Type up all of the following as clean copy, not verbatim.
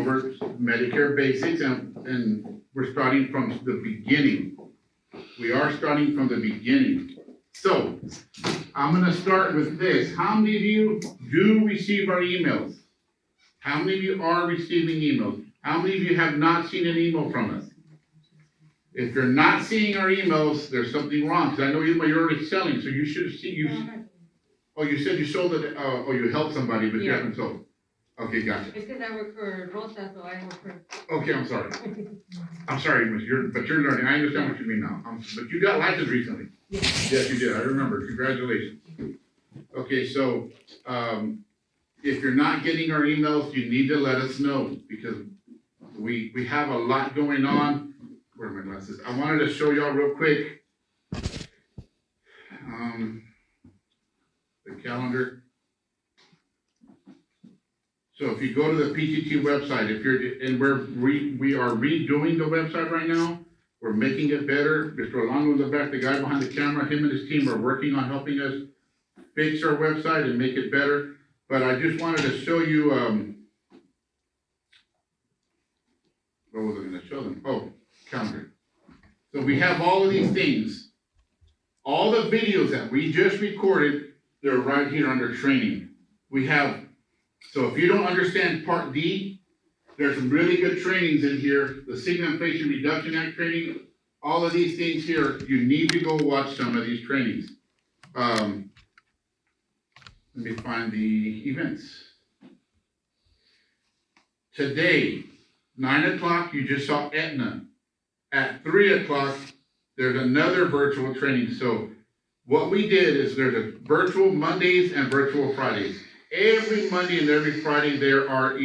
over Medicare basics, and we're starting from the beginning. We are starting from the beginning. So, I'm gonna start with this. How many of you do receive our emails? How many of you are receiving emails? How many of you have not seen an email from us? If you're not seeing our emails, there's something wrong, because I know you're already selling, so you should see, oh, you said you sold it, oh, you helped somebody, but you haven't sold. Okay, gotcha. It's because I work for Rosa, so I work for. Okay, I'm sorry. I'm sorry, miss, but you're learning, I understand what you mean now. But you got licensed recently. Yes. Yes, you did, I remember, congratulations. Okay, so, if you're not getting our emails, you need to let us know, because we have a lot going on. Where are my glasses? I wanted to show y'all real quick. The calendar. So if you go to the PTT website, we are redoing the website right now. We're making it better. Mr. Alonso in the back, the guy behind the camera, him and his team are working on helping us fix our website and make it better. But I just wanted to show you, what was I gonna show them? Oh, calendar. So we have all of these things. All the videos that we just recorded, they're right here under training. We have, so if you don't understand Part D, there's some really good trainings in here. The Signal Inflation Reduction Act training, all of these things here, you need to go watch some of these trainings. Let me find the events. Today, 9 o'clock, you just saw Aetna. At 3 o'clock, there's another virtual training. So what we did is there's a virtual Mondays and virtual Fridays. Every Monday and every Friday, there are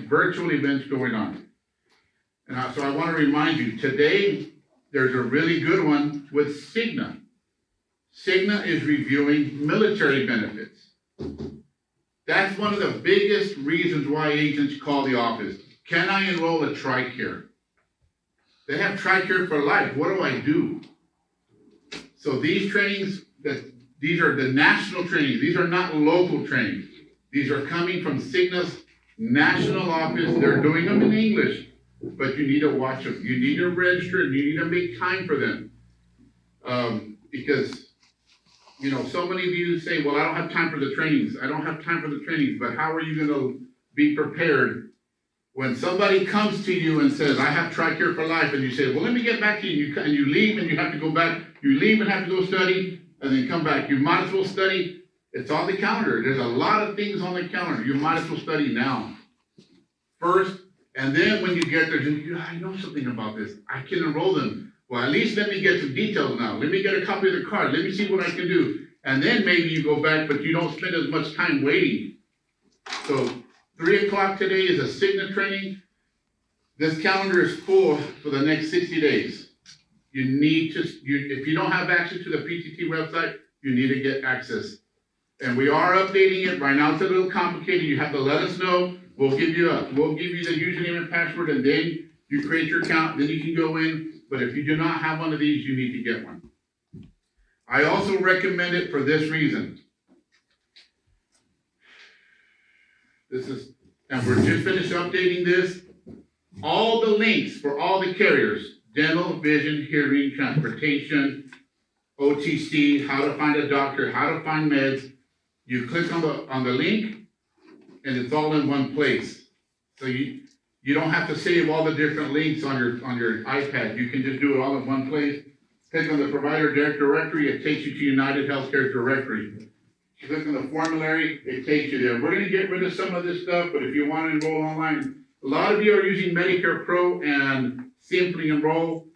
virtual events going on. And so I want to remind you, today, there's a really good one with Cigna. Cigna is reviewing military benefits. That's one of the biggest reasons why agents call the office. Can I enroll a TRICARE? They have TRICARE for life. What do I do? So these trainings, these are the national trainings. These are not local trainings. These are coming from Cigna's national office. They're doing them in English, but you need to watch them. You need to register and you need to make time for them. Because, you know, so many of you say, well, I don't have time for the trainings. I don't have time for the trainings, but how are you going to be prepared when somebody comes to you and says, I have TRICARE for life, and you say, well, let me get back to you, and you leave and you have to go back, you leave and have to go study, and then come back. You might as well study. It's on the calendar. There's a lot of things on the calendar. You might as well study now. First, and then when you get there, I know something about this. I can enroll them. Well, at least let me get some details now. Let me get a copy of the card. Let me see what I can do. And then maybe you go back, but you don't spend as much time waiting. So 3 o'clock today is a Cigna training. This calendar is full for the next 60 days. You need to, if you don't have access to the PTT website, you need to get access. And we are updating it. Right now it's a little complicated. You have to let us know. We'll give you the username and password, and then you create your account, then you can go in. But if you do not have one of these, you need to get one. I also recommend it for this reason. And we're just finished updating this. All the links for all the carriers, dental, vision, hearing, transportation, OTC, how to find a doctor, how to find meds. You click on the link, and it's all in one place. So you don't have to save all the different links on your iPad. You can just do it all in one place. Click on the provider directory, it takes you to United Healthcare directory. You click on the formulary, it takes you there. We're going to get rid of some of this stuff, but if you want to enroll online, a lot of you are using Medicare Pro and Simply Enroll.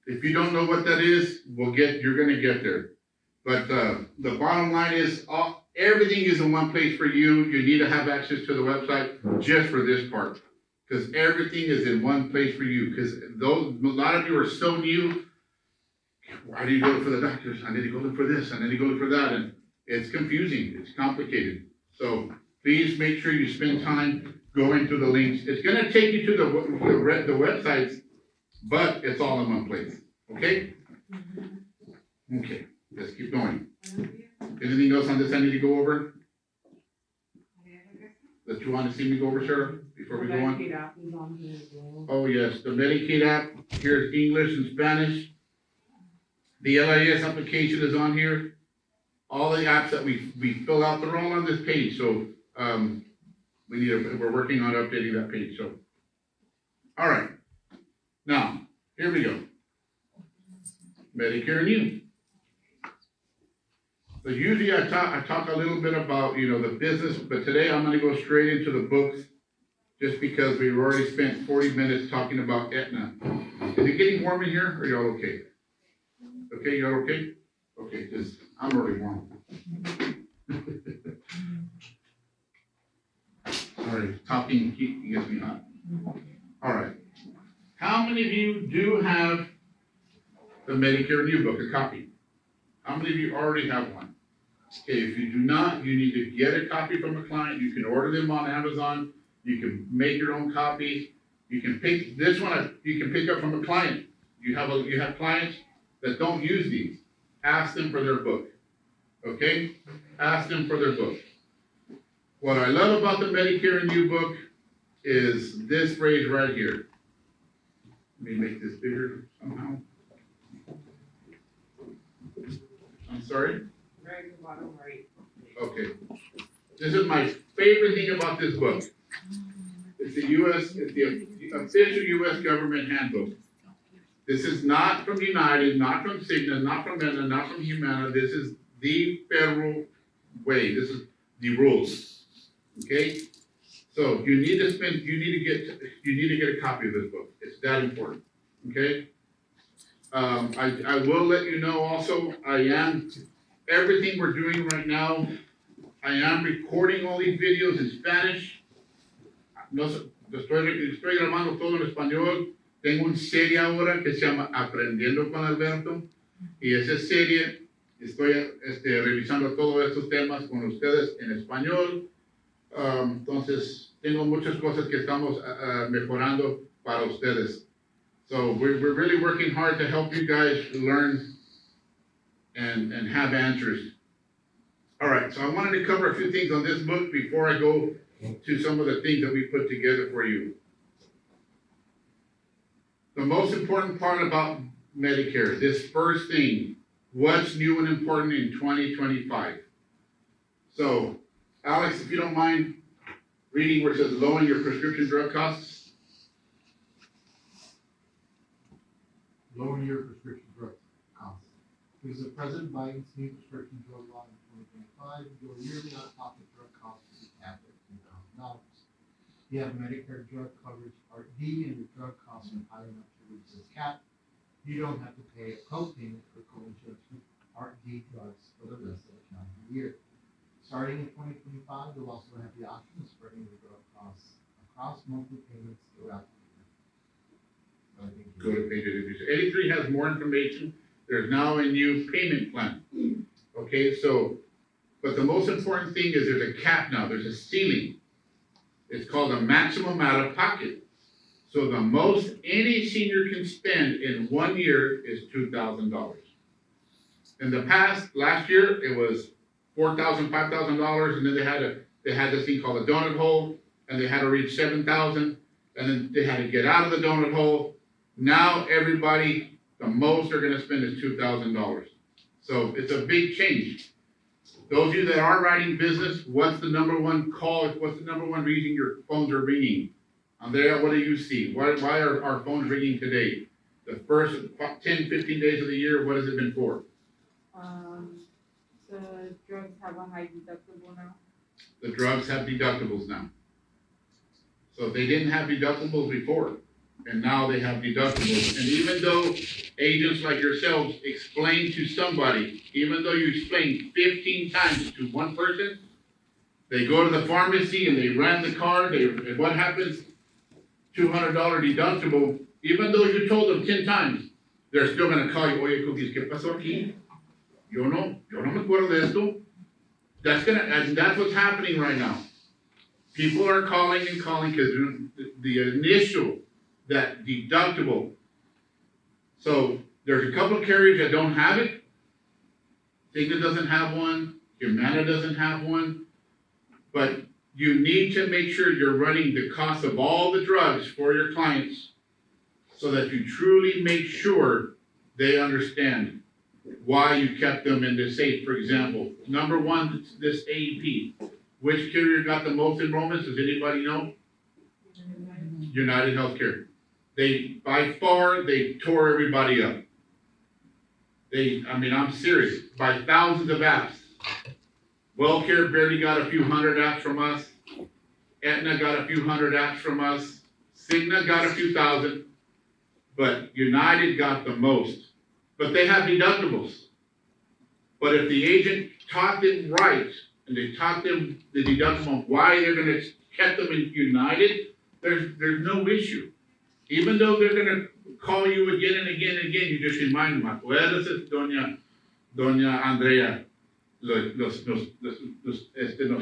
If you don't know what that is, you're going to get there. But the bottom line is everything is in one place for you. You need to have access to the website just for this part, because everything is in one place for you. Because a lot of you are so new. Why do you go for the doctors? I need to go look for this. I need to go look for that. And it's confusing. It's complicated. So please make sure you spend time going through the links. It's going to take you to the websites, but it's all in one place. Okay? Okay. Let's keep going. Anything else on this I need to go over? that you want to see me go over, Sarah, before we go on? Medicaid app is on here as well. Oh, yes, the Medicaid app, here's English and Spanish. The LIS application is on here. All the apps that we fill out, they're all on this page, so, we're working on updating that page, so. All right, now, here we go. Medicare and you. So usually I talk a little bit about, the business, but today I'm gonna go straight into the books, just because we've already spent 40 minutes talking about Aetna. Is it getting warm in here, or y'all okay? Okay, y'all okay? Okay, because I'm already warm. All right, talking gets me hot. All right. How many of you do have the Medicare New Book, a copy? How many of you already have one? Okay, if you do not, you need to get a copy from a client. You can order them on Amazon. You can make your own copy. You can pick this one. You can pick up from a client. You have clients that don't use these. Ask them for their book. Okay? Ask them for their book. What I love about the Medicare and You book is this phrase right here. Let me make this bigger somehow. I'm sorry? Right at the bottom right. Okay. This is my favorite thing about this book. It's the official U.S. government handbook. This is not from United, not from Cigna, not from Aetna, not from Humana. This is the federal way. This is the rules. Okay? So you need to get a copy of this book. It's that important. Okay? I will let you know also, everything we're doing right now, I am recording all these videos in Spanish. Estoy grabando todo en español. Tengo una serie ahora que se llama Aprendiendo con Alberto. Y esa serie, estoy revisando todos estos temas con ustedes en español. Entonces, tengo muchas cosas que estamos mejorando para ustedes. So we're really working hard to help you guys learn and have answers. All right, so I wanted to cover a few things on this book before I go to some of the things that we put together for you. The most important part about Medicare, this first thing, what's new and important in 2025? So, Alex, if you don't mind reading where it says lowering your prescription drug costs. Lowering your prescription drug costs. Because of President Biden's new prescription drug law in 2025, your yearly out-of-pocket drug cost will be capped at $2,000. You have Medicare drug coverage Part D, and your drug costs are high enough to reach this cap. You don't have to pay a co-payment for co-insurance with Part D drugs for the rest of the calendar year. Starting in 2025, you'll also have the option of spreading your drug costs across monthly payments throughout the year. So I think Go to page 83. 83 has more information. There's now a new payment plan. Okay, so, but the most important thing is there's a cap now, there's a ceiling. It's called a maximum out of pocket. So the most any senior can spend in 1 year is $2,000. In the past, last year, it was $4,000, $5,000, and then they had this thing called a donut hole, and they had to reach 7,000, and then they had to get out of the donut hole. Now everybody, the most they're gonna spend is $2,000. So it's a big change. Those of you that are writing business, what's the number one call? What's the number one reason your phones are ringing? Andrea, what do you see? Why are our phones ringing today? The first 10, 15 days of the year, what has it been for? The drugs have a high deductible now. The drugs have deductibles now. So they didn't have deductibles before, and now they have deductibles. And even though agents like yourselves explain to somebody, even though you explain 15 times to one person, they go to the pharmacy and they run the card, and what happens? $200 deductible, even though you told them 10 times, they're still gonna call you, oye, Cookies, ¿qué pasó aquí? Yo no me acuerdo de esto. That's what's happening right now. People are calling and calling because the initial, that deductible. So there's a couple of carriers that don't have it. Cigna doesn't have one, Humana doesn't have one, but you need to make sure you're running the cost of all the drugs for your clients so that you truly make sure they understand why you kept them in the safe. For example, number one, this AEP. Which carrier got the most enrollments? Does anybody know? United Healthcare. By far, they tore everybody up. I'm serious, by thousands of apps. WellCare barely got a few hundred apps from us. Aetna got a few hundred apps from us. Cigna got a few thousand. But United got the most. But they have deductibles. But if the agent taught them right, and they taught them the deductible on why they're gonna kept them in United, there's no issue. Even though they're gonna call you again and again and again, you just remind them, acuérdese, Doña Andrea, nos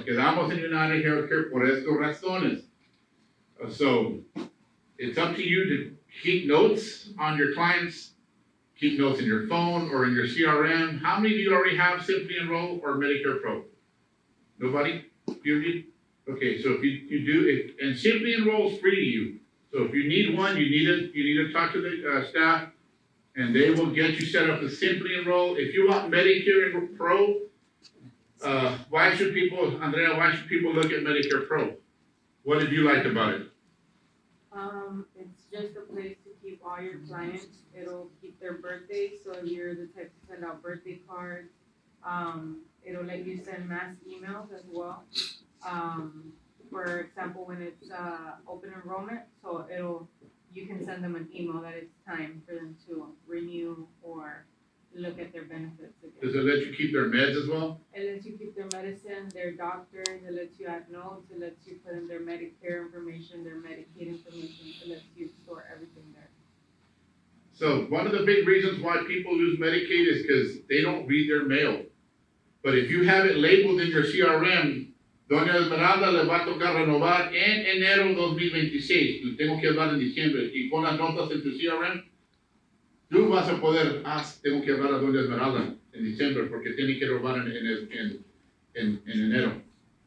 quedamos en United Healthcare por estas razones. So, it's up to you to keep notes on your clients, keep notes in your phone or in your CRM. How many of you already have Simply Enroll or Medicare Pro? Nobody? You? Okay, so if you do, and Simply Enroll is free to you. So if you need one, you need to talk to the staff, and they will get you set up to Simply Enroll. If you want Medicare Pro, Andrea, why should people look at Medicare Pro? What did you like about it? It's just a place to keep all your clients. It'll keep their birthdays, so if you're the type to send out birthday cards. It'll let you send mass emails as well. For example, when it's open enrollment, so you can send them an email that it's time for them to renew or look at their benefits again. Does it let you keep their meds as well? It lets you keep their medicine, their doctors, it lets you add notes, it lets you put in their Medicare information, their Medicaid information, it lets you store everything there. So one of the big reasons why people lose Medicaid is because they don't read their mail. But if you have it labeled in your CRM, Doña Esmeralda le va a tocar renovar en enero 2026, le tengo que hablar en diciembre, y pon las notas en tu CRM, tú vas a poder, tengo que hablar a Doña Esmeralda en diciembre porque tiene que renovar en enero.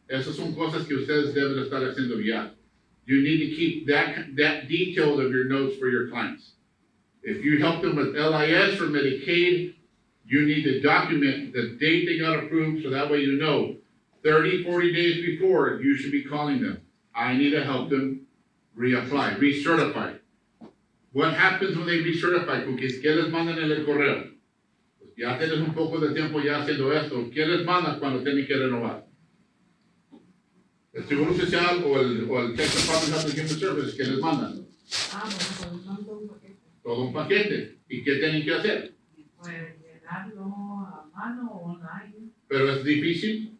Esas son cosas que ustedes deben estar haciendo ya. You need to keep that detail of your notes for your clients. If you help them with LIS or Medicaid, you need to document the date they got approved so that way you know 30, 40 days before you should be calling them. I need to help them reapply, recertify. What happens when they recertify, cookies? ¿Qué les mandan en el correo? Pues ya tienes un poco de tiempo ya haciendo esto. ¿Qué les mandan cuando tienen que renovar? El Seguro Social o el Texas Public Health and Human Services, ¿qué les mandan? Todo un paquete. ¿Y qué tienen que hacer? Pues llenarlo a mano o online. ¿Pero es difícil?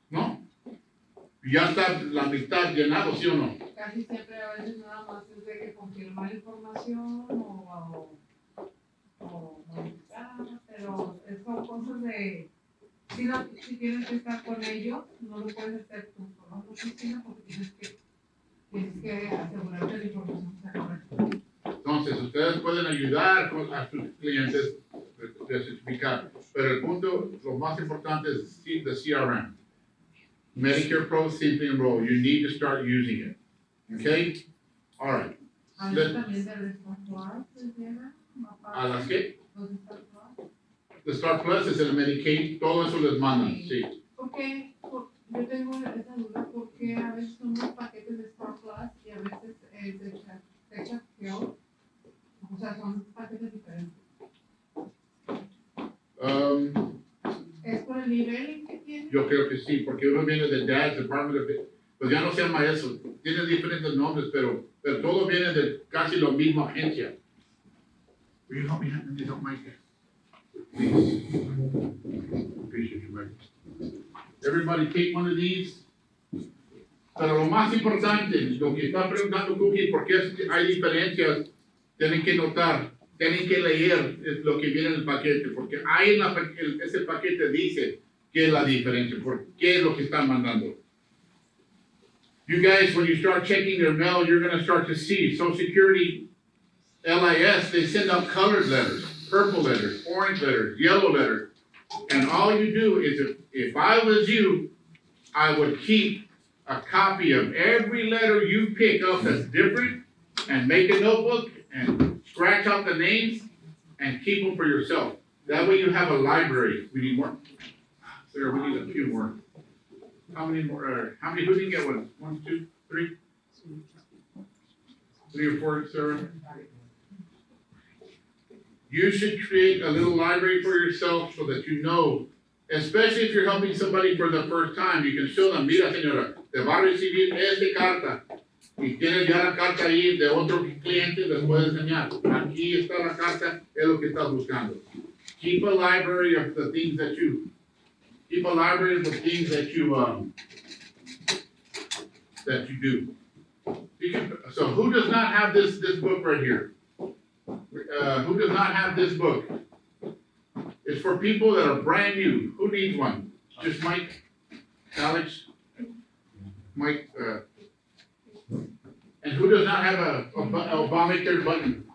¿No? Ya está la mitad llenado, ¿sí o no? Casi siempre a veces nada más es de que confirmar información o modificar, pero son cosas de, si tienes que estar con ellos, no lo puedes hacer tú solo en la oficina porque tienes que asegurarte de la información sea correcta. Entonces, ustedes pueden ayudar a sus clientes a certificar, pero el punto, lo más importante es the CRM. Medicare Pro, Simply Enroll. You need to start using it. Okay? All right. A veces también de Star Plus les llega. ¿A las qué? Los Star Plus. The Star Plus es el Medicaid, todo eso les mandan, sí. Porque yo tengo esa duda porque a veces son unos paquetes de Star Plus y a veces de Lección. O sea, son paquetes diferentes. ¿Es por el nivel que tiene? Yo creo que sí, porque uno viene de DADS, Department of, pues ya no se llama eso, tiene diferentes nombres, pero todo viene de casi la misma agencia. Will you help me hand these out, Mike? Please. Appreciate you, Mike. Everybody take one of these. Pero lo más importante, lo que está preguntando Cookie, porque hay diferencias, tienen que notar, tienen que leer lo que viene en el paquete, porque ahí ese paquete dice qué es la diferencia, por qué es lo que están mandando. You guys, when you start checking your mail, you're going to start to see Social Security, LIS, they send out colored letters, purple letters, orange letters, yellow letters, and all you do is if I was you, I would keep a copy of every letter you pick up that's different, and make a notebook, and scratch out the names, and keep them for yourself. That way you have a library. We need more? Sarah, we need a few more. How many more, who didn't get one? 1, 2, 3? 3 or 4, Sarah? You should create a little library for yourself so that you know, especially if you're helping somebody for the first time, you can show them, mira señora, te va a recibir esta carta, y tienes ya la carta ahí de otro cliente, les puedes enseñar. Aquí está la carta, es lo que estás buscando. Keep a library of the things that you do. So who does not have this book right here? Who does not have this book? It's for people that are brand new. Who needs one? Just Mike, Alex, Mike, and who does not have a Obamacare button?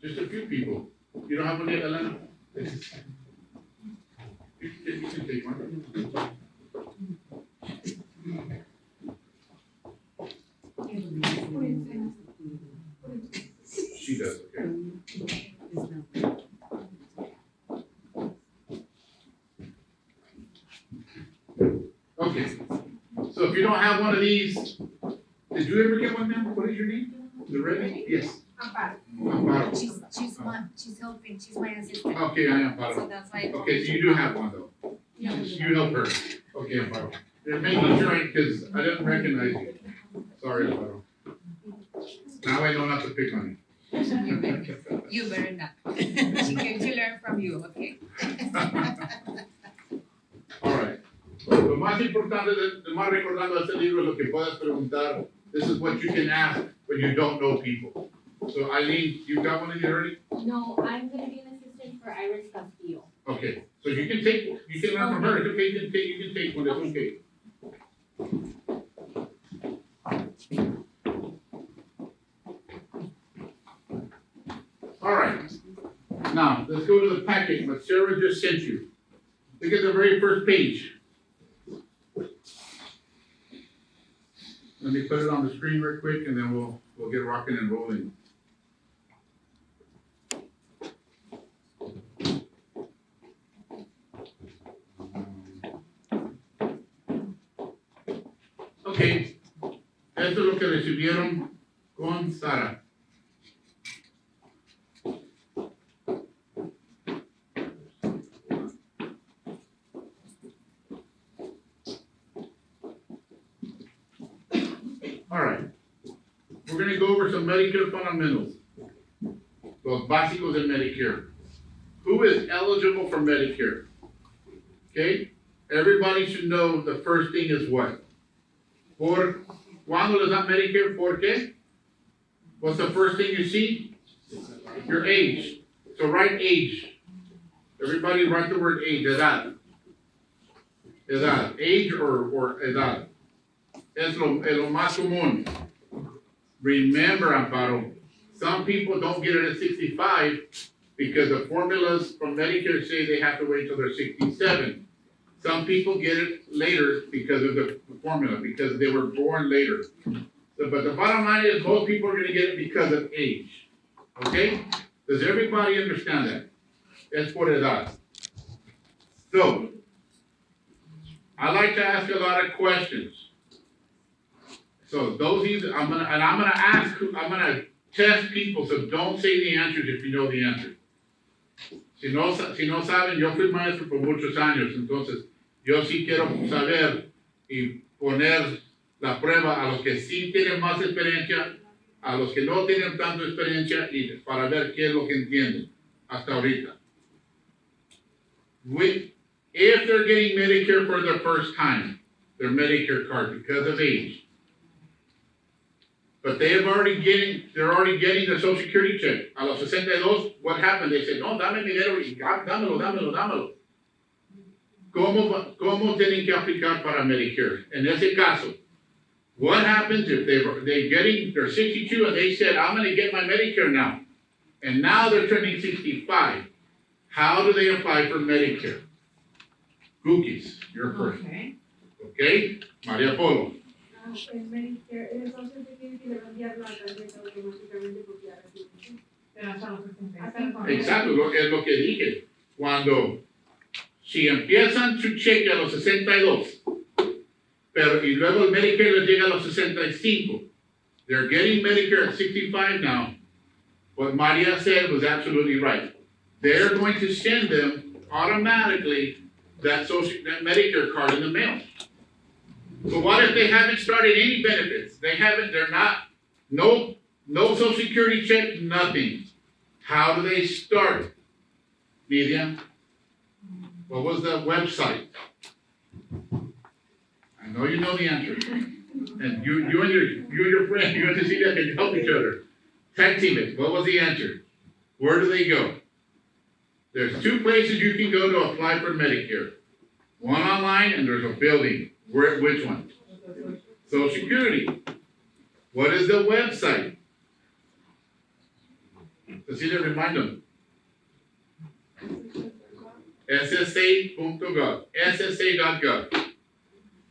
Just a few people. You don't have one yet, Elena? You can take one. She does, okay. Okay, so if you don't have one of these, did you ever get one now? What is your name? The red? Yes. Amparo. She's helping, she's my assistant. Okay, I am So Amparo. that's why. Okay, so you do have one though. You help her. Okay, Amparo. They're making sure, because I didn't recognize you. Sorry, Amparo. Now I know not to pick on You better not. She came to learn from you, okay? you. All right. Lo más importante, lo más recordando de este libro es lo que puedas preguntar. This is what you can ask when you don't know people. So Eileen, you got one of you already? No, I'm gonna be an assistant for Iris Castillo. Okay, so you can learn from her. It's okay, you can take one, it's okay. All right. Now, let's go to the packet, what Sarah just sent you. Look at the very first page. Let me put it on the screen real quick and then we'll get rocking and rolling. Ok, esto es lo que recibieron con Sara. All right, we're going to go over some Medicare fundamentals, los básicos de Medicare. Who is eligible for Medicare? Okay, everybody should know the first thing is what? Por cuando les da Medicare, ¿por qué? What's the first thing you see? Your age. So write age. Everybody write the word age, edad. Edad. Age or edad. Es lo más común. Remember, Amparo, some people don't get it at 65 because the formulas from Medicare say they have to wait till they're 67. Some people get it later because of the formula, because they were born later. So, but the bottom line is most people are going to get it because of age. Okay? Does everybody understand that? Es por edad. So, I like to ask a lot of questions. So those I'm gonna test people, so don't say the answers if you know the answer. Si no saben, yo fui maestro por muchos años, entonces yo sí quiero saber y poner la prueba a los que sí tienen más experiencia, a los que no tienen tanta experiencia y para ver qué es lo que entienden hasta ahorita. If they're getting Medicare for the first time, their Medicare card because of age, but they're already getting the Social Security check. A los 62, what happened? They said, no, dame mi dinero y dámelo. ¿Cómo tienen que aplicar para Medicare? En ese caso, what happens if they're 62 and they said, I'm going to get my Medicare now, and now they're turning 65. How do they apply for Medicare? Cookies, you're first. Okay. Okay, María Polo. El Medicare, entonces se tiene que le va a enviar la tarjeta automáticamente porque ya recibe. Pero hasta los 65. Exacto, es lo que dije. Cuando, si empiezan su cheque a los 62, pero y luego el Medicare les llega a los 65, they're getting Medicare at 65 now. What Maria said was absolutely right. They're going to send them automatically that Medicare card in the mail. So what if they haven't started any benefits? They're not, no Social Security check, nothing. How do they start? Nidia, what was the website? I know you know the answer. And you and your friend, you and Cecilia can help each other. Tag team it. What was the answer? Where do they go? There's two places you can go to apply for Medicare. One online and there's a building. Which one? Social Security. What is the website? Cecilia, remind them. SSA.gov. SSA.gov.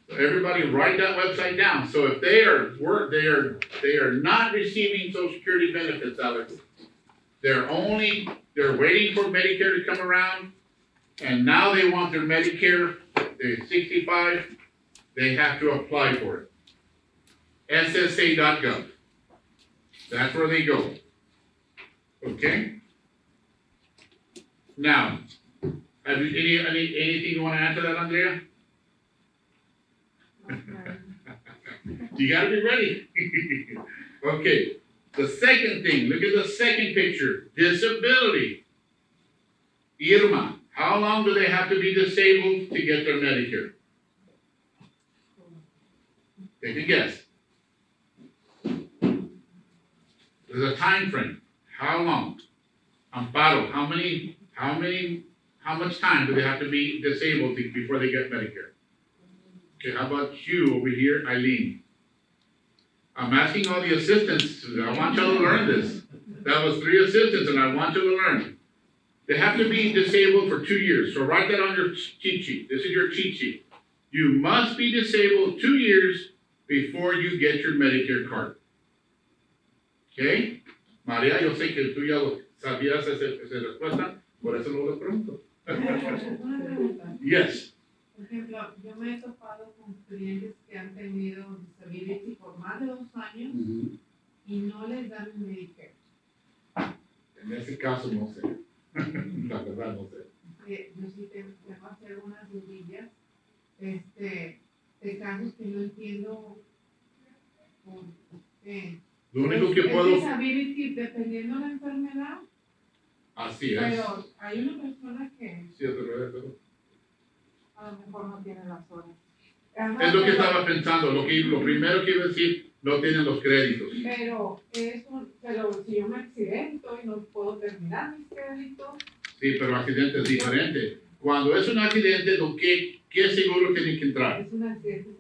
So everybody write that website down. So if they are not receiving Social Security benefits, Alex, they're waiting for Medicare to come around, and now they want their Medicare, they're 65, they have to apply for it. SSA.gov. That's where they go. Okay? Now, have you anything you want to add to that, Andrea? You gotta be ready. Okay, the second thing, look at the second picture, disability. Irma, how long do they have to be disabled to get their Medicare? Take a guess. There's a time frame. How long? Amparo, how much time do they have to be disabled before they get Medicare? Okay, how about you over here, Eileen? I'm asking all the assistants, I want y'all to learn this. That was 3 assistants and I want you to learn. They have to be disabled for 2 years, so write that on your cheat sheet. This is your cheat sheet. You must be disabled 2 years before you get your Medicare card. Okay? María, yo sé que tú ya lo sabías esa respuesta, por eso no lo pregunto. Una pregunta. Yes. Por ejemplo, yo me he topado con clientes que han tenido disability por más de 2 años y no les dan el Medicare. En ese caso no sé. La verdad no sé. Yo sí tengo que hacer unas dudillas de casos que no entiendo por qué. Lo único que Es puedo... disability dependiendo de la enfermedad, Así es. pero hay una persona que Sí, es verdad. A lo mejor no tiene las horas. Es lo que estaba pensando. Lo primero que iba a decir, no tienen los créditos. Pero si yo me accidento y no puedo terminar mis créditos. Sí, pero accidente es diferente. Cuando es un accidente, ¿qué seguro tiene que entrar? Es un accidente.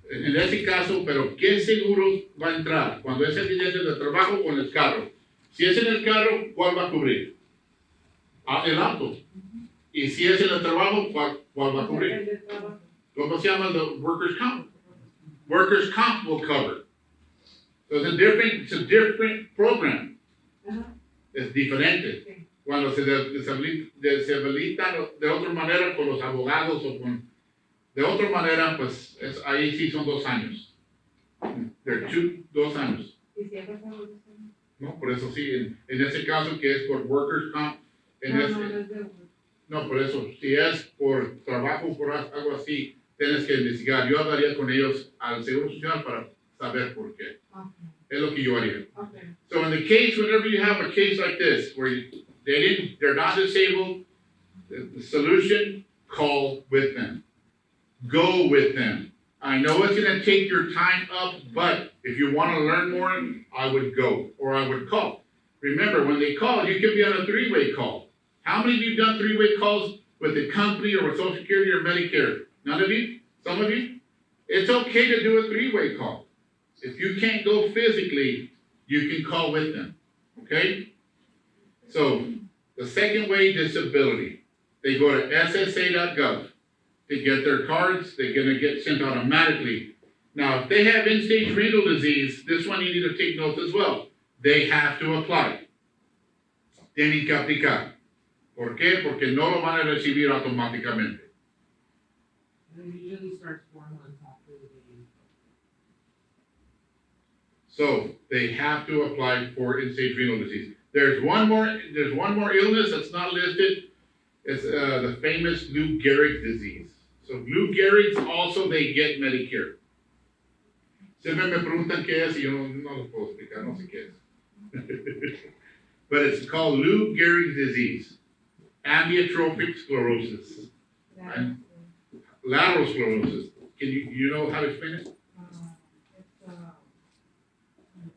En ese caso, pero ¿qué seguro va a entrar? Cuando es accidente de trabajo o en el carro. Si es en el carro, ¿cuál va a cubrir? El auto. Y si es en el trabajo, ¿cuál va a cubrir? El de trabajo. ¿Cómo se llama? The workers' comp. Workers' comp will cover. So it's a different program. Ajá. Es diferente. Sí. Cuando se deshabilitan de otra manera con los abogados o de otra manera, pues ahí sí son 2 años. They're 2 años. ¿Y si hay pasado 2 años? No, por eso sí, en ese caso que es por workers' comp, No es de no, por eso, si es por trabajo, por algo así, tienes que investigar. Yo hablaría con ellos al Seguro Social para saber por qué. Okay. Es lo que yo haría. Okay. So in the case, whenever you have a case like this, where they're not disabled, the solution, call with them. Go with them. I know it's gonna take your time up, but if you wanna learn more, I would go, or I would call. Remember, when they call, you can be on a 3-way call. How many of you done 3-way calls with the company or with Social Security or Medicare? None of you? Some of you? It's okay to do a 3-way call. If you can't go physically, you can call with them, okay? So, the second way, disability. They go to ssa.gov. to get their cards. They're gonna get sent automatically. Now, if they have end-stage renal disease, this one you need to take notes as well. They have to apply. Tienen que aplicar. ¿Por qué? Porque no lo van a recibir automáticamente. And it usually starts 4 months after the baby. So they have to apply for end-stage renal disease. There's one more illness that's not listed. It's the famous Lou Gehrig's disease. So Lou Gehrig's also they get Medicare. Siempre me preguntan qué es y yo no lo puedo explicar, no sé qué es. But it's called Lou Gehrig's disease. Amyotrophic sclerosis. And lateral sclerosis. Can you know how to explain it?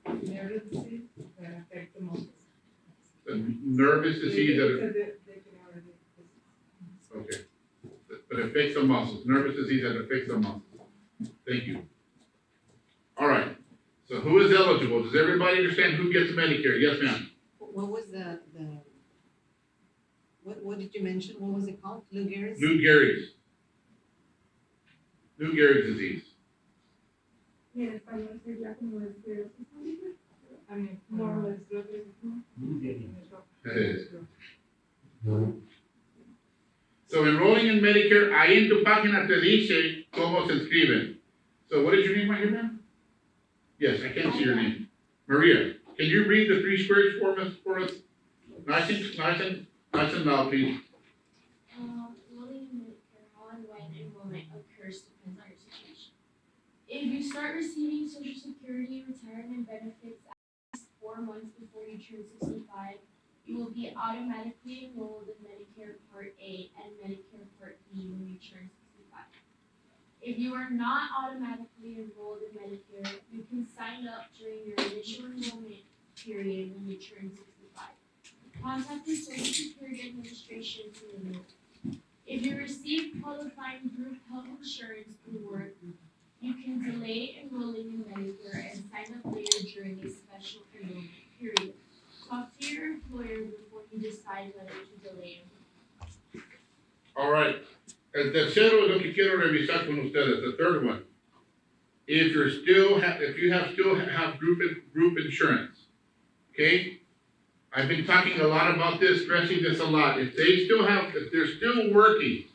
It's nervous disease that affects the muscles. The nervous disease that It's a degenerative disease. okay. But it affects the muscles. Nervous disease that affects the muscles. Thank you. All right. So who is eligible? Does everybody understand who gets Medicare? Yes, ma'am. What was what did you mention? What was it called? Lou Gehrig's? Lou Gehrig's. Lou Gehrig's disease. Y en español sería como esclerosis múltiple. I mean, More or less, creo que es. So enrolling in Medicare, ahí en tu página te dice cómo se inscriben. So what is your name right here, ma'am? Yes, I can see your name. Maria, can you read the 3 squares for us? Nice and loud, please. Enrolling in Medicare, how and when enrollment occurs depends on your situation. If you start receiving Social Security retirement benefits at least 4 months before you turn 65, you will be automatically enrolled in Medicare Part A and Medicare Part B when you turn 65. If you are not automatically enrolled in Medicare, you can sign up during your initial enrollment period when you turn 65. Contact the Social Security Administration to enroll. If you receive qualifying group health insurance through work, you can delay enrolling in Medicare and sign up later during a special enrollment period. Talk to your employer before you decide whether to delay enrollment. All right. El tercero es lo que quiero revisar con ustedes. The third one. If you still have group insurance, okay? I've been talking a lot about this, stressing this a lot. If they're still working,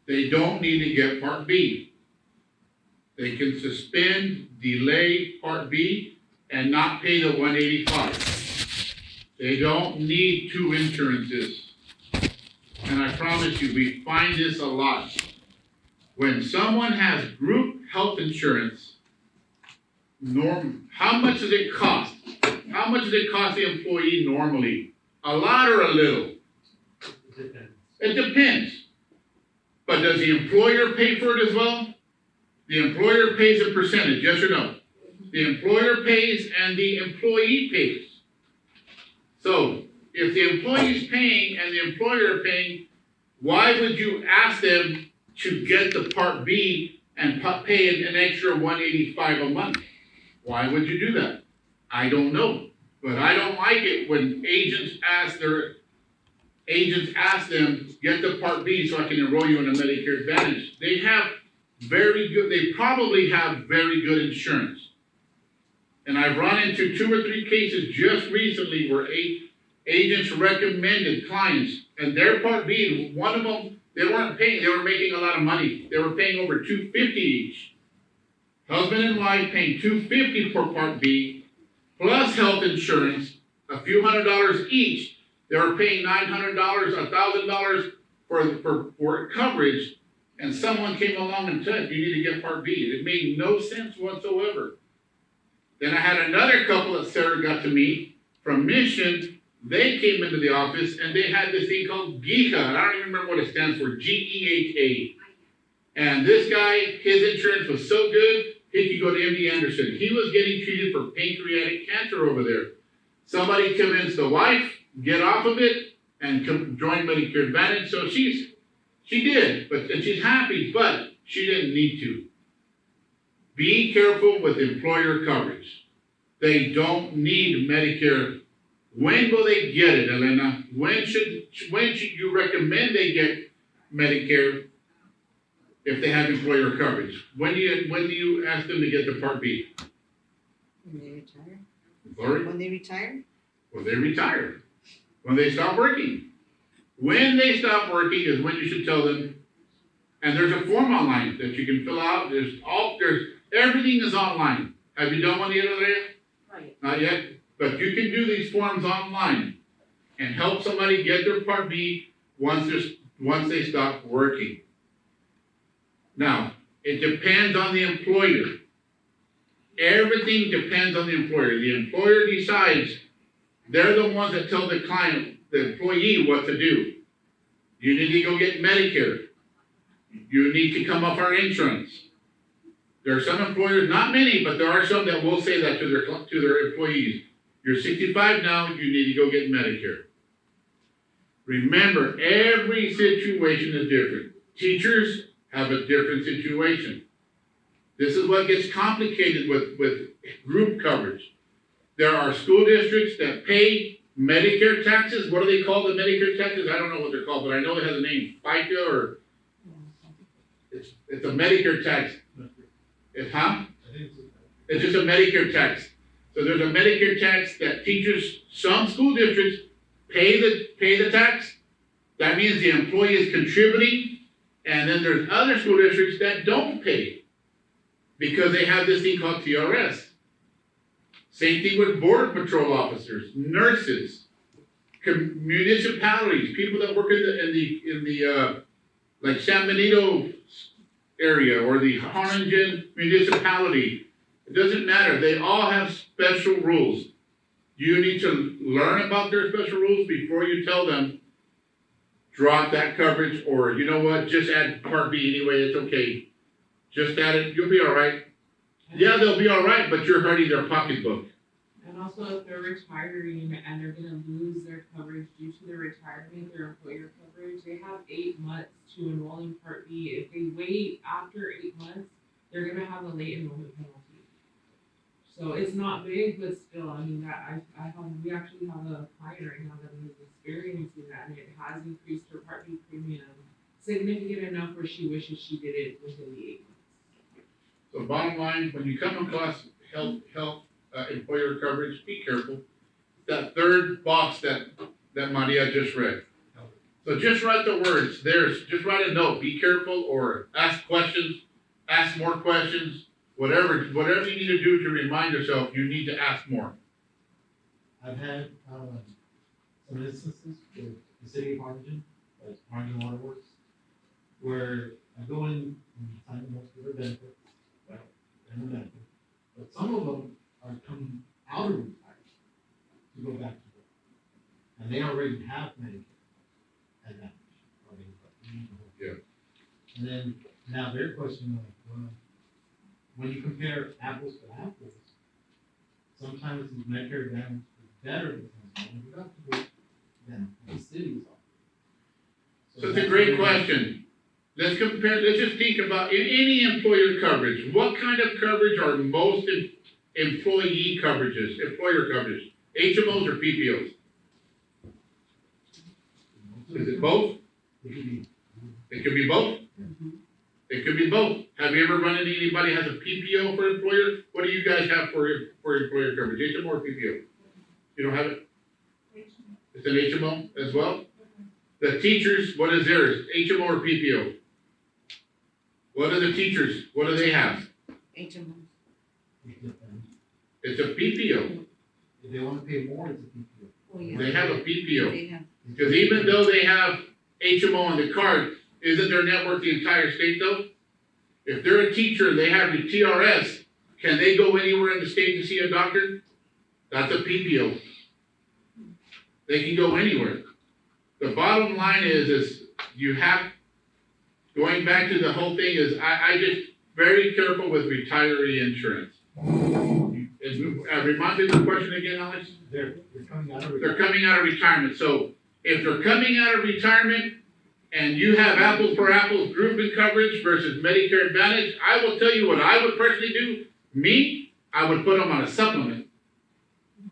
they don't need to get Part B. They can suspend, delay Part B, and not pay the $185. They don't need 2 insurances. And I promise you, we find this a lot. When someone has group health insurance, how much does it cost? How much does it cost the employee normally? A lot or a little? It depends. But does the employer pay for it as well? The employer pays a percentage, yes or no? The employer pays and the employee pays. So, if the employee's paying and the employer paying, why would you ask them to get the Part B and pay an extra $185 a month? Why would you do that? I don't know. But I don't like it when agents ask them, get the Part B so I can enroll you in a Medicare Advantage. They probably have very good insurance. And I've run into 2 or 3 cases just recently where agents recommended clients, and their Part B, one of them, they weren't paying, they were making a lot of money. They were paying over $250 each. Husband and wife paying $250 for Part B, plus health insurance, a few $100s each. They were paying $900, $1,000 for coverage, and someone came along and said, you need to get Part B. It made no sense whatsoever. Then I had another couple that Sarah got to meet from Mission. They came into the office and they had this thing called GEHA. I don't even remember what it stands for, GEHA. And this guy, his insurance was so good, he could go to MD Anderson. He was getting treated for pancreatic cancer over there. Somebody convinced the wife, get off of it, and join Medicare Advantage. So she did, and she's happy, but she didn't need to. Be careful with employer coverage. They don't need Medicare When will they get it, Elena? When should you recommend they get Medicare if they have employer coverage? When do you ask them to get the Part B? When they retire? Sorry? When they retire? When they retire. When they stop working. When they stop working is when you should tell them. And there's a form online that you can fill out. Everything is online. Have you done one yet, Andrea? Not yet. Not yet? But you can do these forms online and help somebody get their Part B once they stop working. Now, it depends on the employer. Everything depends on the employer. The employer decides. They're the ones that tell the client, the employee, what to do. You need to go get Medicare. You need to come off our insurance. There are some employers, not many, but there are some that will say that to their employees. You're 65 now, you need to go get Medicare. Remember, every situation is different. Teachers have a different situation. This is what gets complicated with group coverage. There are school districts that pay Medicare taxes. What do they call the Medicare taxes? I don't know what they're called, but I know it has a name. FICA or it's a Medicare tax. It's It's just a Medicare tax. So there's a Medicare tax that teachers, some school districts pay the tax. That means the employee is contributing, and then there's other school districts that don't pay because they have this thing called TRS. Same thing with border patrol officers, nurses, municipalities, people that work in the like San Benito area or the Harlingen municipality. It doesn't matter. They all have special rules. You need to learn about their special rules before you tell them, drop that coverage, or you know what, just add Part B anyway, it's okay. Just add it, you'll be all right. Yeah, they'll be all right, but you're hurting their pocketbook. And also, if they're retiring and they're gonna lose their coverage due to their retirement, their employer coverage, they have 8 months to enroll in Part B. If they wait after 8 months, they're gonna have a late enrollment penalty. So it's not big, but still, I mean, we actually have a client right now that is experiencing that, and it has increased her Part B premium significant enough where she wishes she did it within the 8 months. So bottom line, when you come across health employer coverage, be careful. That third box that Maria just read. So just write the words. Just write a note. Be careful, or ask questions, ask more questions. Whatever you need to do to remind yourself, you need to ask more. I've had some instances with the city of Harlingen, like Harlingen Water Works, where I go in and sign most of their benefits, right, and the benefits, but some of them are coming out of retirement to go back to work, and they already have Medicare Advantage. Yeah. And then now they're questioning like, well, when you compare apples to apples, sometimes these Medicare Advantage is better than the city's offer. So it's a great question. Let's just think about any employer coverage. What kind of coverage are most employer coverages? HMOs or PPOs? Is it both? It could be both? It could be both. Have you ever run into anybody who has a PPO for employer? What do you guys have for employer coverage? HMO or PPO? You don't have it? It's an HMO as well? The teachers, what is theirs? HMO or PPO? What are the teachers? What do they have? HMO. It's a PPO. If they want to pay more, it's a PPO. Oh, yeah. They have a PPO. They have. Because even though they have HMO on the card, isn't their network the entire state though? If they're a teacher and they have the TRS, can they go anywhere in the state to see a doctor? That's a PPO. They can go anywhere. The bottom line is you have, going back to the whole thing is, I just very careful with retiree insurance. Remind me the question again, Alex? They're coming out of retirement. They're coming out of retirement. So if they're coming out of retirement and you have apples for apples grouping coverage versus Medicare Advantage, I will tell you what I would personally do. Me, I would put them on a supplement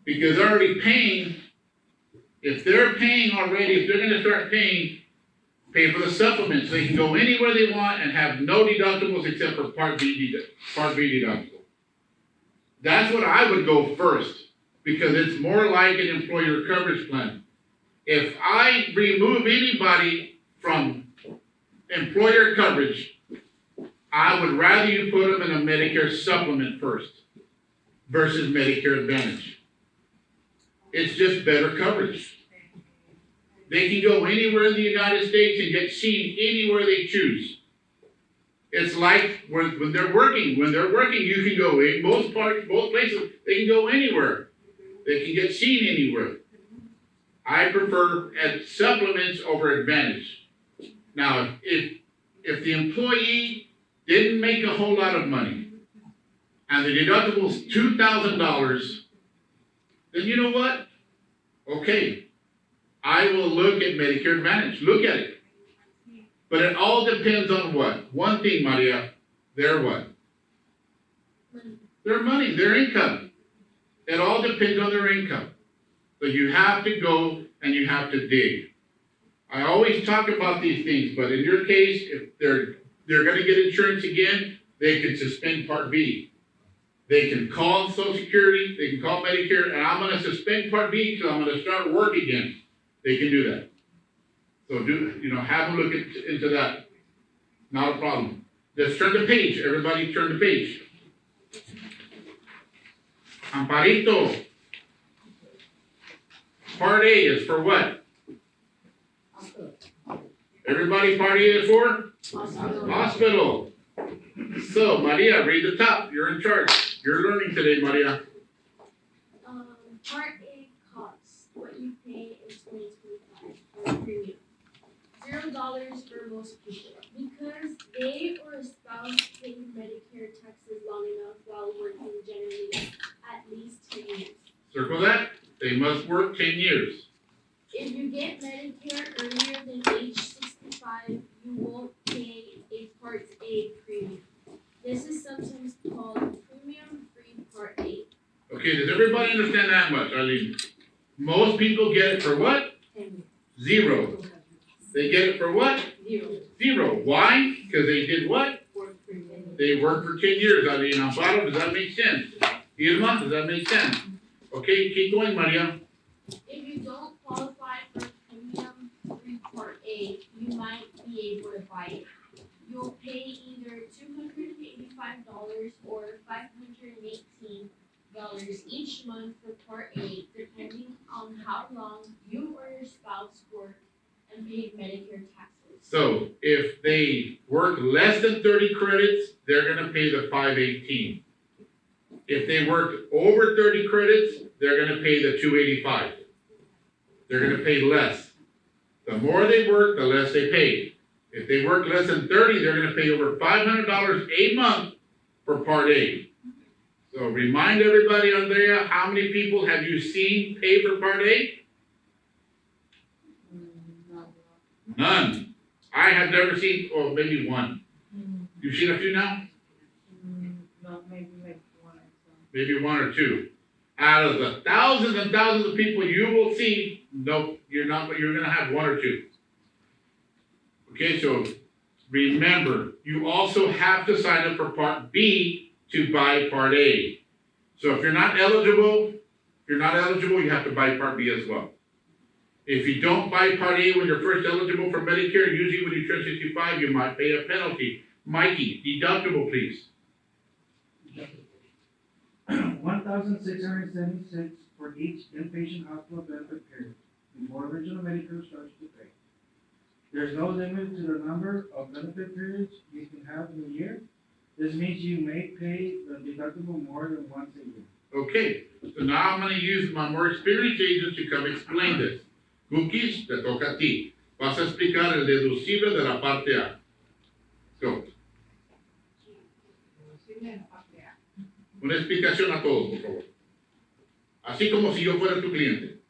because they're already paying If they're paying already, if they're gonna start paying, pay for the supplements, they can go anywhere they want and have no deductibles except for Part B deductible. That's what I would go first, because it's more like an employer coverage plan. If I remove anybody from employer coverage, I would rather you put them in a Medicare supplement first versus Medicare Advantage. It's just better coverage. They can go anywhere in the United States and get seen anywhere they choose. It's like when they're working, you can go in both places, they can go anywhere. They can get seen anywhere. I prefer supplements over Advantage. Now, if the employee didn't make a whole lot of money and the deductible's $2,000, then you know what? Okay, I will look at Medicare Advantage, look at it. But it all depends on what? One thing, Maria, their what? Their money, their income. It all depends on their income. So you have to go and you have to dig. I always talk about these things, but in your case, if they're gonna get insurance again, they can suspend Part B. They can call Social Security, they can call Medicare, and I'm gonna suspend Part B because I'm gonna start work again. They can do that. So have a look into that. Not a problem. Let's turn the page. Everybody turn the page. Amparito. Part A is for what? Everybody, Part A is for? Hospital. So, Maria, read the top. You're in charge. You're learning today, Maria. Part A costs what you pay in 2025 for premium. $0 for most people because they or a spouse paid Medicare taxes long enough while working generally at least 10 years. Circle that. They must work 10 years. If you get Medicare earlier than age 65, you won't pay a Part A premium. This is sometimes called premium-free Part A. Okay, does everybody understand that much, Arlene? Most people get it for what? 10 Zero. They get it for what? Zero. Why? Because they did what? They worked for 10 years, Arlene. Amparo, does that make sense? Irma, does that make sense? Okay, keep going, Maria. If you don't qualify for premium-free Part A, you might be able to buy it. You'll pay either $285 or $518 each month for Part A, depending on how long you or your spouse worked and paid Medicare taxes. So if they work less than 30 credits, they're gonna pay the 518. If they work over 30 credits, they're gonna pay the 285. They're gonna pay less. The more they work, the less they pay. If they work less than 30, they're gonna pay over $500 a month for Part A. So remind everybody, Andrea, how many people have you seen pay for Part A? None. I have never seen, or maybe one. You've seen a few now? No, maybe like one or two. Maybe one or two. Out of the thousands and thousands of people you will see, nope, you're gonna have one or two. Okay, so remember, you also have to sign up for Part B to buy Part A. So if you're not eligible, you have to buy Part B as well. If you don't buy Part A when you're first eligible for Medicare, usually when you turn 65, you might pay a penalty. Mikey, deductible, please. $1,676 for each inpatient hospital benefit period before original Medicare starts to pay. There's no limit to the number of benefit periods you can have in a year. This means you may pay the deductible more than once a year. Okay, so now I'm going to use my more experienced agents to come explain this. Cookies, te toca a ti. Vas a explicar el deducible de la parte A. Go. Una explicación a todos, por favor. Así como si yo fuera tu cliente.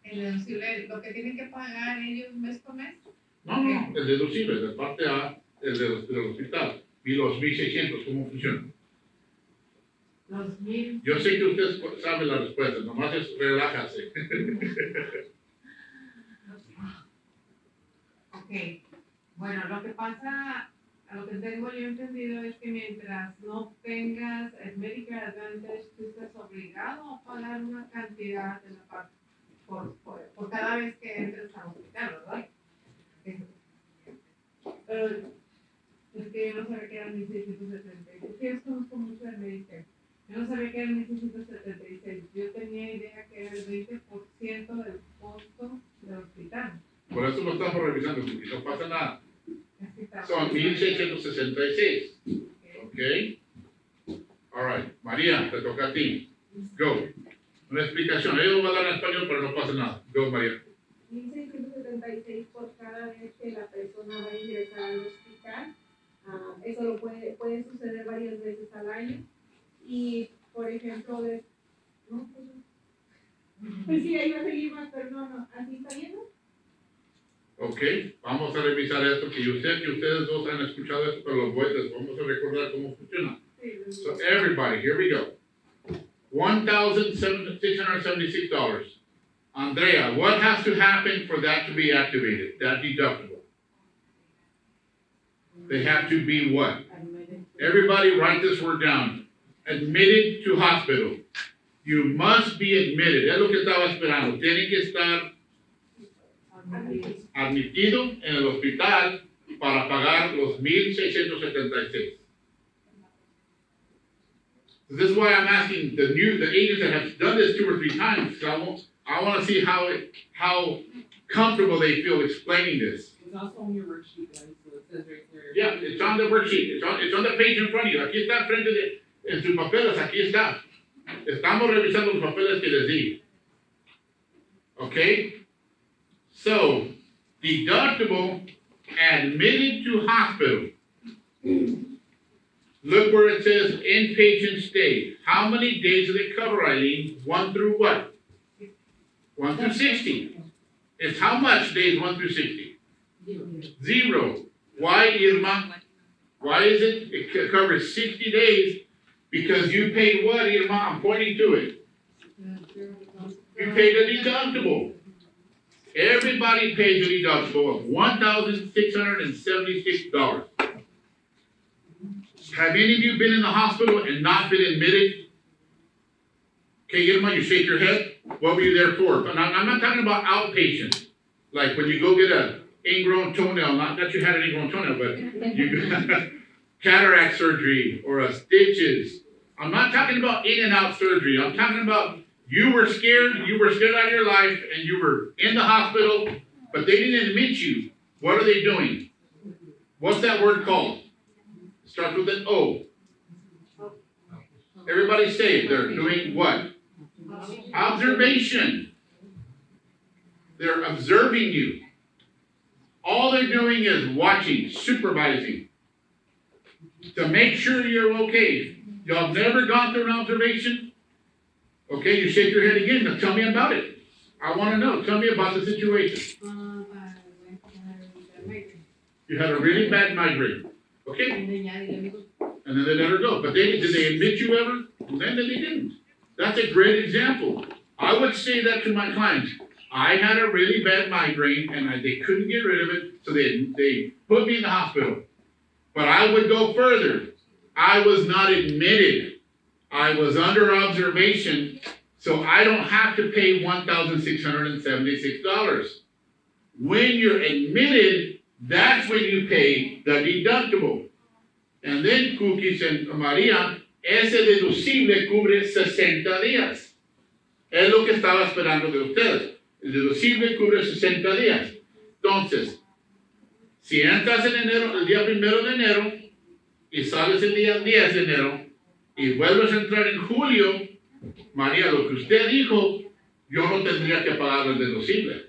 El deducible, lo que tienen que pagar ellos mes con mes. No, el deducible de parte A, el del hospital. Y los 1,600, ¿cómo funciona? Los 1000. Yo sé que usted sabe la respuesta, nomás es relájase. Ok. Bueno, lo que pasa, a lo que tengo yo entendido es que mientras no tengas el Medicare Advantage, tú estás obligado a pagar una cantidad de la parte por cada vez que entres al hospital, ¿verdad? Pero es que yo no sabía que eran 1676. Es que yo conozco mucho de Medicare. Yo no sabía que eran 1676. Yo tenía idea que era el 20% del costo del hospital. Por eso lo estamos revisando, porque no pasa nada. Así está. Son 1666. Ok. All right. María, te toca a ti. Go. Una explicación. Yo lo voy a dar en español, pero no pasa nada. Go, María. 1676 por cada vez que la persona va a ingresar al hospital. Eso lo puede suceder varias veces al año. Y, por ejemplo, no, pues sí, ahí va a seguir más, pero no, así está bien, ¿no? Ok, vamos a revisar esto, que yo sé que ustedes dos han escuchado esto, pero les vamos a recordar cómo funciona. So everybody, here we go. $1,676. Andrea, what has to happen for that to be activated, that deductible? They have to be what? Everybody write this word down. Admitted to hospital. You must be admitted. Es lo que estaba esperando. Tienen que estar admitido en el hospital para pagar los 1,676. So this is why I'm asking the agents that have done this 2 or 3 times. I want to see how comfortable they feel explaining this. It's also on your worksheet, guys, so it says right there. Yeah, it's on the worksheet. It's on the page in front of you. Aquí está frente en sus papeles. Aquí está. Estamos revisando los papeles que les di. Okay. So, deductible, admitted to hospital. Look where it says inpatient stay. How many days do they cover, Eileen? 1 through what? 1 through 60. It's how much days 1 through 60? 0. Why, Irma? Why is it covers 60 days? Because you paid what, Irma? I'm pointing to it. You paid a deductible. Everybody pays a deductible of $1,676. Have any of you been in the hospital and not been admitted? Okay, Irma, you shake your head. What were you there for? But I'm not talking about outpatient. Like when you go get a ingrown toenail, not that you had an ingrown toenail, but you cataract surgery or stitches. I'm not talking about in and out surgery. I'm talking about you were scared out of your life and you were in the hospital, but they didn't admit you. What are they doing? What's that word called? It starts with an O. Everybody say it. They're doing what? Observation. They're observing you. All they're doing is watching, supervising, to make sure you're okay. Y'all have never gone through an observation? Okay, you shake your head again. Now tell me about it. I want to know. Tell me about the situation. You had a really bad migraine. Okay? And then they let her go. But did they admit you ever? Then they didn't. That's a great example. I would say that to my clients. I had a really bad migraine and they couldn't get rid of it, so they put me in the hospital. But I would go further. I was not admitted. I was under observation, so I don't have to pay $1,676. When you're admitted, that's when you pay the deductible. And then, Cookies and Maria, ese deducible cubre 60 días. Es lo que estaba esperando de ustedes. El deducible cubre 60 días. Entonces, si entras en enero, el día 1 de enero, y sales el día 10 de enero, y vuelves a entrar en julio, María, lo que usted dijo, yo no tendría que pagar el deducible.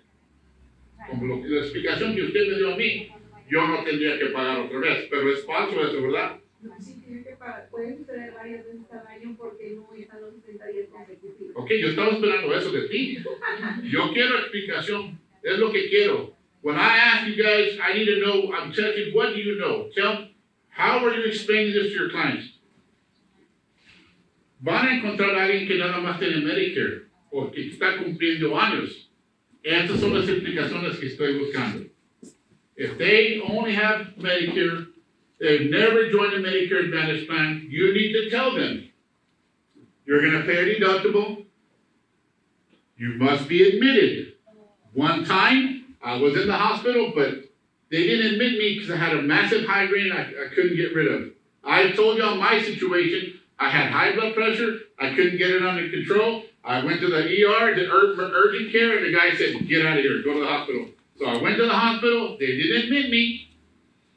Como la explicación que usted me dio a mí, yo no tendría que pagar otra vez. Pero es falso eso, ¿verdad? No, sí tiene que pagar. Puede suceder varias veces al año porque no están los 60 días consecutivos. Ok, yo estaba esperando eso de ti. Yo quiero explicación. Es lo que quiero. When I ask you guys, I need to know, I'm telling, what do you know? Tell me, how are you explaining this to your clients? van a encontrar a alguien que nada más tiene Medicare o que está cumpliendo años. Estas son las explicaciones que estoy buscando. If they only have Medicare, they've never joined a Medicare Advantage plan, you need to tell them, you're gonna pay a deductible, you must be admitted. One time, I was in the hospital, but they didn't admit me because I had a massive migraine I couldn't get rid of. I told y'all my situation. I had high blood pressure. I couldn't get it under control. I went to the ER, did urgent care, and the guy said, get out of here, go to the hospital. So I went to the hospital. They didn't admit me.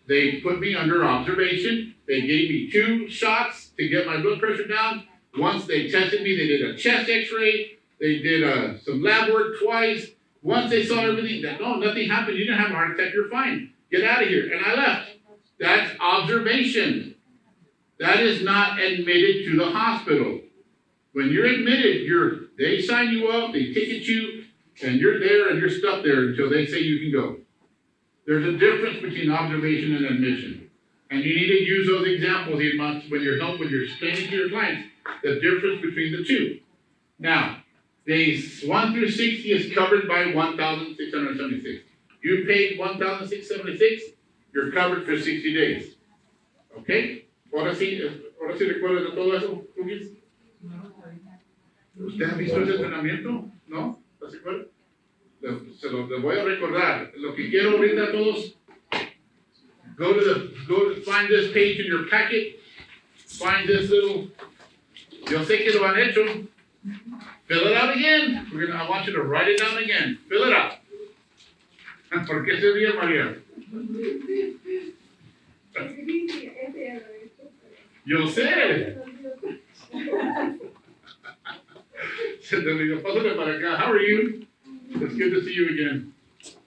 They put me under observation. They gave me 2 shots to get my blood pressure down. Once they tested me, they did a chest x-ray. They did some lab work twice. Once they saw everything, no, nothing happened. You didn't have a heart attack. You're fine. Get out of here. And I left. That's observation. That is not admitted to the hospital. When you're admitted, they sign you up, they ticket you, and you're there and you're stuck there until they say you can go. There's a difference between observation and admission. And you need to use those examples when you're explaining to your clients the difference between the two. Now, days 1 through 60 is covered by 1,676. You paid 1,676, you're covered for 60 days. Okay? Ahora sí recuerdan de todo eso, Cookies? ¿Ustedes han visto ese entrenamiento? ¿No? ¿Se acuerdan? Se los voy a recordar. Lo que quiero ahorita a todos, go to find this page in your packet, find this little, yo sé que lo han hecho, fill it out again. I want you to write it down again. Fill it out. ¿Por qué se ríe, María? Yo sé. Se te olvidó. Pásale para acá. How are you? It's good to see you again.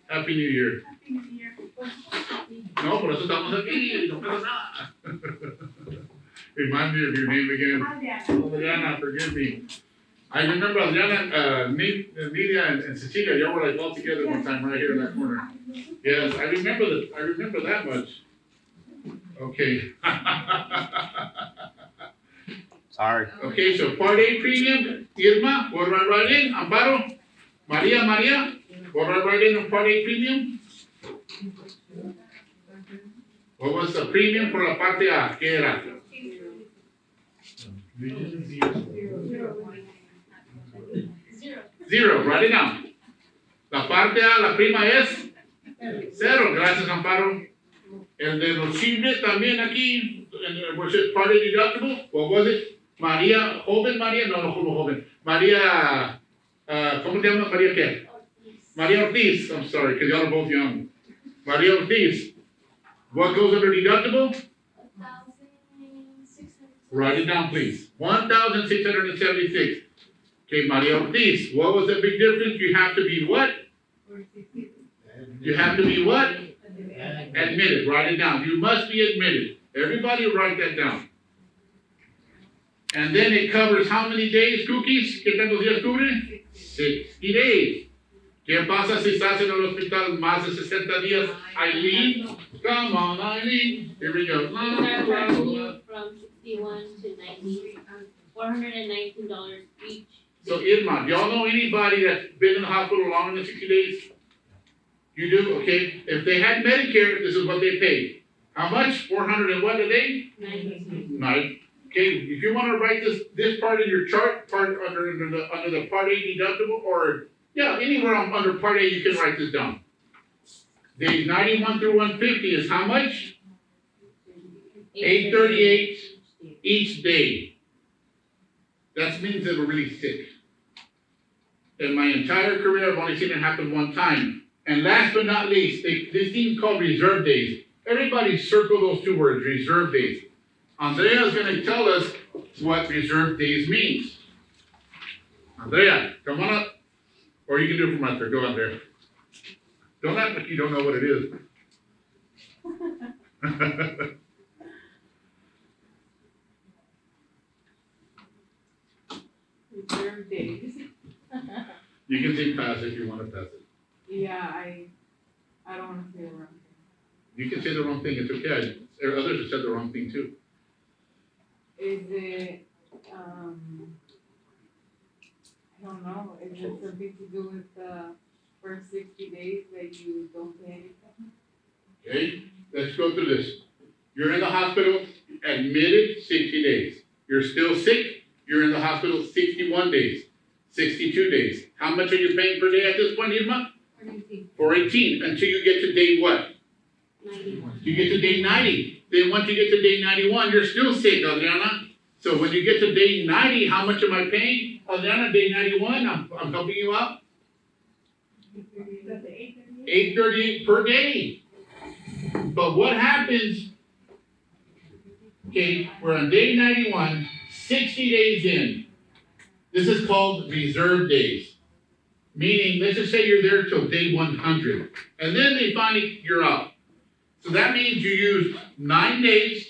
Happy New Year. No, por eso estamos aquí. No pasa nada. Remind me of your name again. Adriana, forgive me. I remember Adriana, Nidia, and Cecilia, y'all were like all together one time right here in that corner. Yes, I remember that much. Okay. Sorry. Okay, so Part A premium, Irma, what do I write in? Amparo? Maria, what do I write in on Part A premium? What was the premium for la parte A? ¿Qué era? Zero, write it down. La parte A, la prima es 0. Gracias, Amparo. El deducible también aquí, was it part A deductible? What was it? María, no, joven. María, ¿cómo te llamas? María qué? María Ortiz, I'm sorry, because y'all are both young. María Ortiz, what goes under deductible? 1,600. Write it down, please. 1,676. Okay, María Ortiz, what was the big difference? You have to be what? You have to be what? Admitted. Write it down. You must be admitted. Everybody write that down. And then it covers how many days, Cookies? ¿Qué tantos días cubre? 60 days. ¿Qué pasa si estás en el hospital más de 60 días? Eileen? Come on, Eileen. Here we go. From 61 to 90, $419 each. So Irma, do y'all know anybody that's been in the hospital longer than 60 days? You do? Okay. If they had Medicare, this is what they paid. How much? 400 and what a day? 90. Right. Okay. If you want to write this part in your chart, under the Part A deductible, or anywhere under Part A, you can write this down. Days 91 through 150 is how much? 838 each day. That means they were really sick. In my entire career, I've only seen it happen one time. And last but not least, this thing called reserve days. Everybody circle those 2 words, reserve days. Andrea is going to tell us what reserve days means. Andrea, come on up. Or you can do it from out there. Go out there. Don't act like you don't know what it is. Reserve days. You can say pass if you want to pass it. Yeah, I don't want to say the wrong thing. You can say the wrong thing. It's okay. Others have said the wrong thing too. Is it I don't know, is it something to do with the first 60 days that you don't pay anything? Okay, let's go through this. You're in the hospital, admitted 60 days. You're still sick, you're in the hospital 61 days, 62 days. How much are you paying per day at this point, Irma? 418, until you get to day what? 91. You get to day 90. Then once you get to day 91, you're still sick, Adriana. So when you get to day 90, how much am I paying? Adriana, day 91, I'm helping you out. $8.38 per day. But what happens, okay, we're on day 91, 60 days in. This is called reserve days. Meaning, let's just say you're there till day 100. And then they finally, you're out. So that means you used 9 days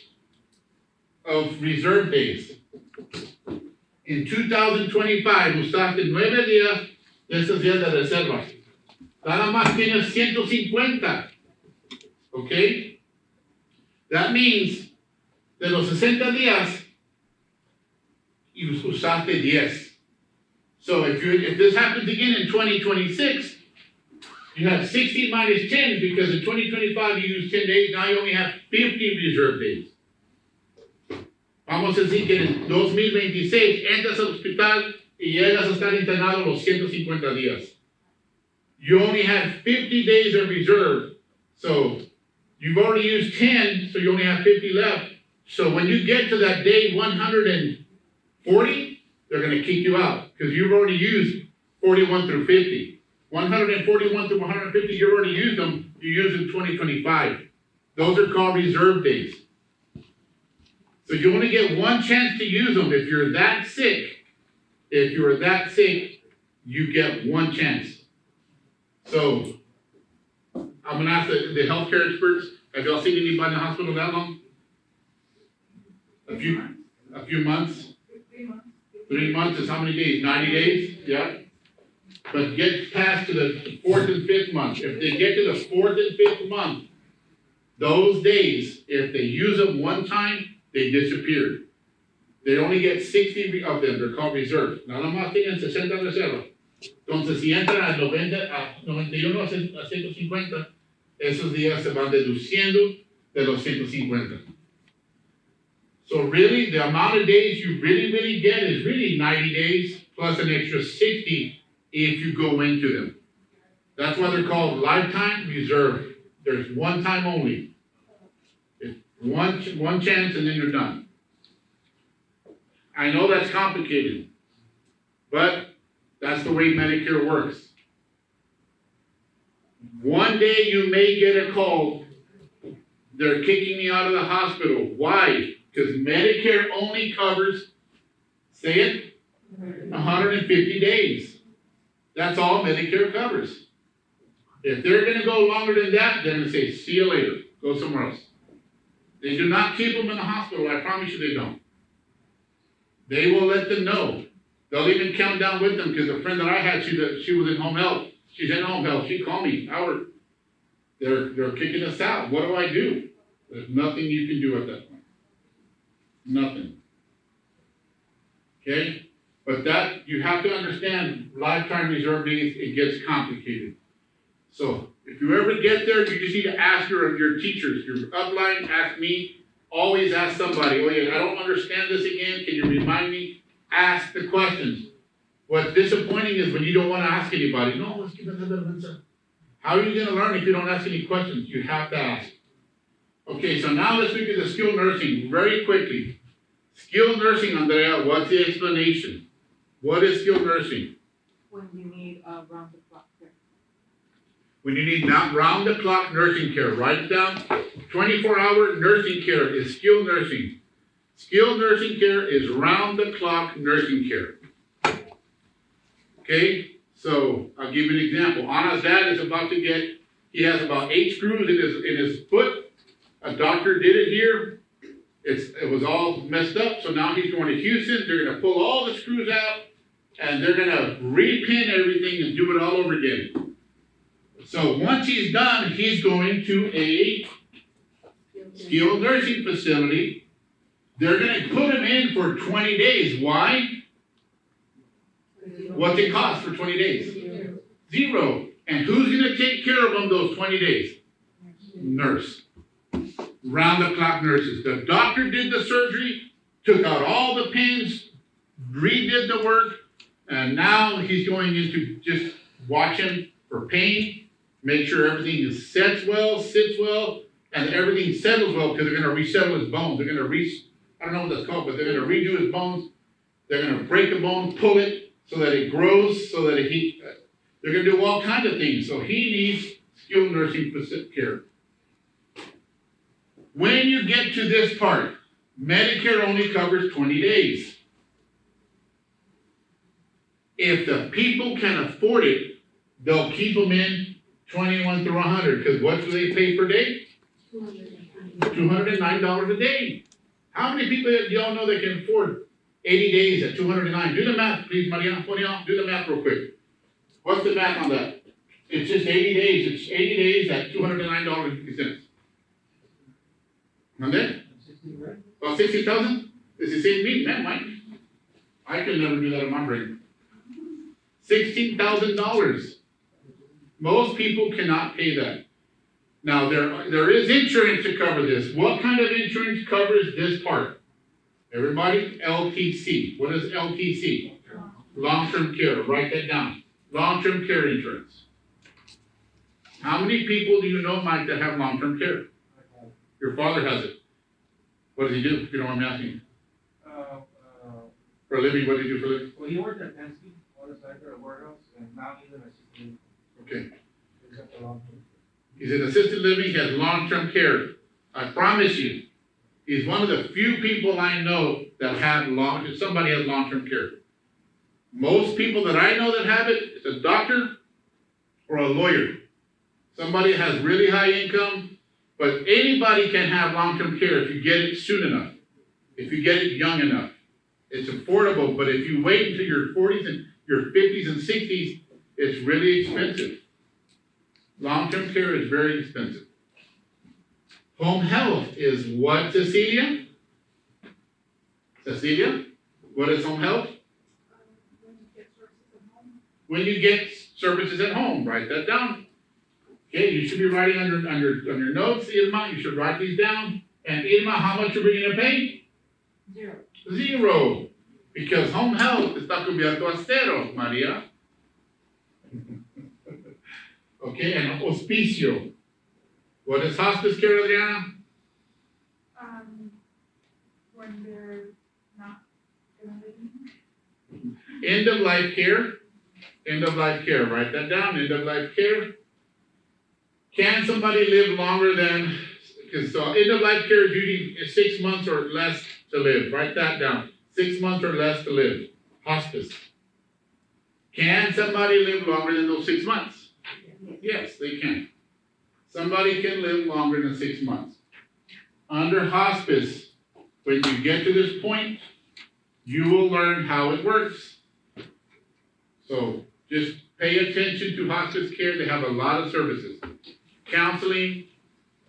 of reserve days. In 2025, usaste 9 días de esos días de reserva. Nada más tienes 150. Okay? That means de los 60 días, you usaste 10. So if this happens again in 2026, you have 60 minus 10 because in 2025 you used 10 days, now you only have 50 reserve days. Vamos a decir que en 2026 entras al hospital y llegas a estar internado los 150 días. You only have 50 days of reserve, so you've already used 10, so you only have 50 left. So when you get to that day 140, they're going to kick you out because you've already used 41 through 50. 141 through 150, you already used them, you use in 2025. Those are called reserve days. So you only get one chance to use them. If you're that sick, you get one chance. So I'm going to ask the healthcare experts, have y'all seen anybody in the hospital that long? A few months? 3 months is how many days? 90 days? Yeah. But get past to the 4th and 5th month. If they get to the 4th and 5th month, those days, if they use them one time, they disappear. They only get 60 of them. They're called reserves. Nada más tienen 60 reservas. Entonces, si entran a 91 a 150, esos días se van deduciendo de los 150. So really, the amount of days you really get is really 90 days plus an extra 60 if you go into them. That's why they're called lifetime reserve. There's one time only. It's one chance and then you're done. I know that's complicated, but that's the way Medicare works. One day you may get a call, they're kicking me out of the hospital. Why? Because Medicare only covers, say it, 150 days. That's all Medicare covers. If they're going to go longer than that, they're going to say, see you later, go somewhere else. They do not keep them in the hospital, I promise you they don't. They will let them know. They'll even count down with them, because a friend that I had, she was in home health. She's in home health. She called me, Howard, they're kicking us out. What do I do? There's nothing you can do at that point. Nothing. Okay? But that, you have to understand, lifetime reserve days, it gets complicated. So, if you ever get there, you just need to ask your teachers, your upline, ask me, always ask somebody, oh yeah, I don't understand this again, can you remind me? Ask the questions. What's disappointing is when you don't want to ask anybody, no, let's give another answer. How are you going to learn if you don't ask any questions? You have to ask. Okay, so now let's look at the skilled nursing very quickly. Skilled nursing, Andrea, what's the explanation? What is skilled nursing? When you need round-the-clock care. When you need round-the-clock nursing care, write it down. 24-hour nursing care is skilled nursing. Skilled nursing care is round-the-clock nursing care. Okay, so I'll give you an example. Anna's dad is about to he has about 8 screws in his foot. A doctor did it here. It was all messed up, so now he's going to Houston. They're going to pull all the screws out, and they're going to repin everything and do it all over again. So once he's done, he's going to a skilled nursing facility They're gonna put them in for 20 days. Why? What's it cost for 20 days? Zero. And who's gonna take care of them those 20 days? Nurse. Round the clock nurses. The doctor did the surgery, took out all the pins, redid the work, and now he's going into just watching for pain, make sure everything sits well, and everything settles well, because they're gonna resettle his bones. They're gonna I don't know what that's called, but they're gonna redo his bones. They're gonna break a bone, pull it, so that it grows, so that they're gonna do all kinds of things. So he needs skilled nursing care. When you get to this part, Medicare only covers 20 days. If the people can afford it, they'll keep them in 21 through 100, because what do they pay per day? $209 a day. How many people do y'all know that can afford 80 days at $209? Do the math, please, Maria. Do the math real quick. What's the math on that? It's just 80 days. It's 80 days at $209.50. And then? About 60,000? It's the same meat, man, Mike. I could never do that in my brain. $16,000. Most people cannot pay that. Now, there is insurance to cover this. What kind of insurance covers this part? Everybody, LTC. What is LTC? Long-term care. Write that down. Long-term care insurance. How many people do you know, Mike, that have long-term care? Your father has it. What does he do, if you don't mind me asking? For a living, what does he do for a living? Well, he worked at Penske, on the side of a warehouse, and now he's an assistant. Okay. He's at the long-term. He's in assisted living, he has long-term care. I promise you, he's one of the few people I know that have somebody has long-term care. Most people that I know that have it, it's a doctor or a lawyer. Somebody has really high income, but anybody can have long-term care if you get it soon enough, if you get it young enough. It's affordable, but if you wait until your 40s and your 50s and 60s, it's really expensive. Long-term care is very expensive. Home health is what, Cecilia? Cecilia, what is home health? When you get services at home, write that down. Okay, you should be writing on your notes, Irma, you should write these down. And Irma, how much are we gonna pay? Zero. Because home health está cubierto a cero, Maria. Okay, and hospicio. What is hospice care, Adriana? When they're not gonna live. End of life care. End of life care. Write that down. End of life care. Can somebody live longer than? Because end of life care is usually 6 months or less to live. Write that down. 6 months or less to live. Hospice. Can somebody live longer than those 6 months? Yes, they can. Somebody can live longer than 6 months. Under hospice, when you get to this point, you will learn how it works. So just pay attention to hospice care. They have a lot of services. Counseling,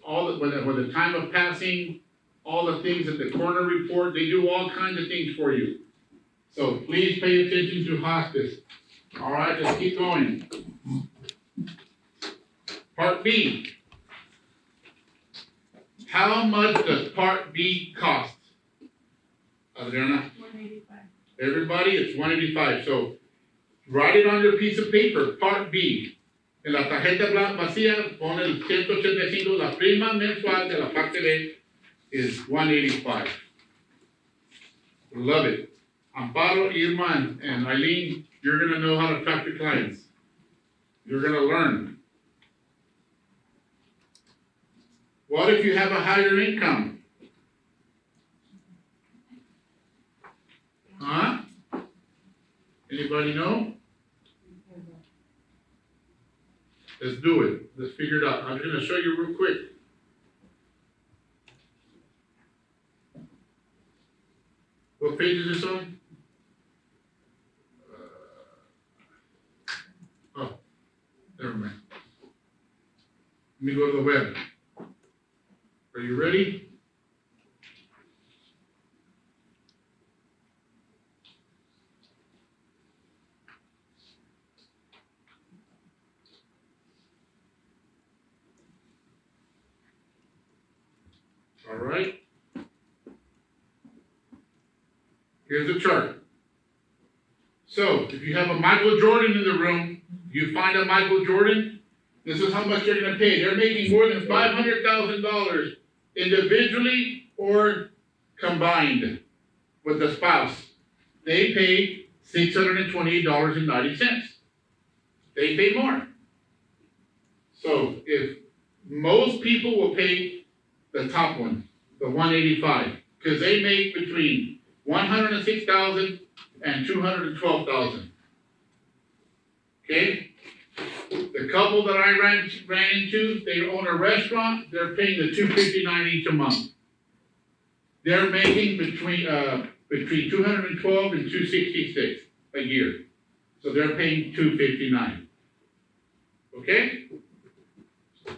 when the time of passing, all the things that the coroner report, they do all kinds of things for you. So please pay attention to hospice. All right, let's keep going. Part B. How much does Part B cost? Adriana? $185. Everybody, it's $185. So write it on your piece of paper. Part B. En la tarjeta vacía pone el 185. La prima mensual de la parte B is $185. Love it. Amparo, Irma, and Eileen, you're going to know how to talk to clients. You're going to learn. What if you have a higher income? Huh? Anybody know? Let's do it. Let's figure it out. I'm just going to show you real quick. What page is this on? Oh, never mind. Let me go to the web. Are you ready? Here's a chart. So, if you have a Michael Jordan in the room, you find a Michael Jordan, this is how much they're gonna pay. They're making more than $500,000 individually or combined with the spouse. They pay $628.90. They pay more. So if most people will pay the top one, the 185, because they make between 106,000 and 212,000. Okay? The couple that I ran into, they own a restaurant, they're paying the $259 each a month. They're making between 212 and 266 a year. So they're paying $259. Okay?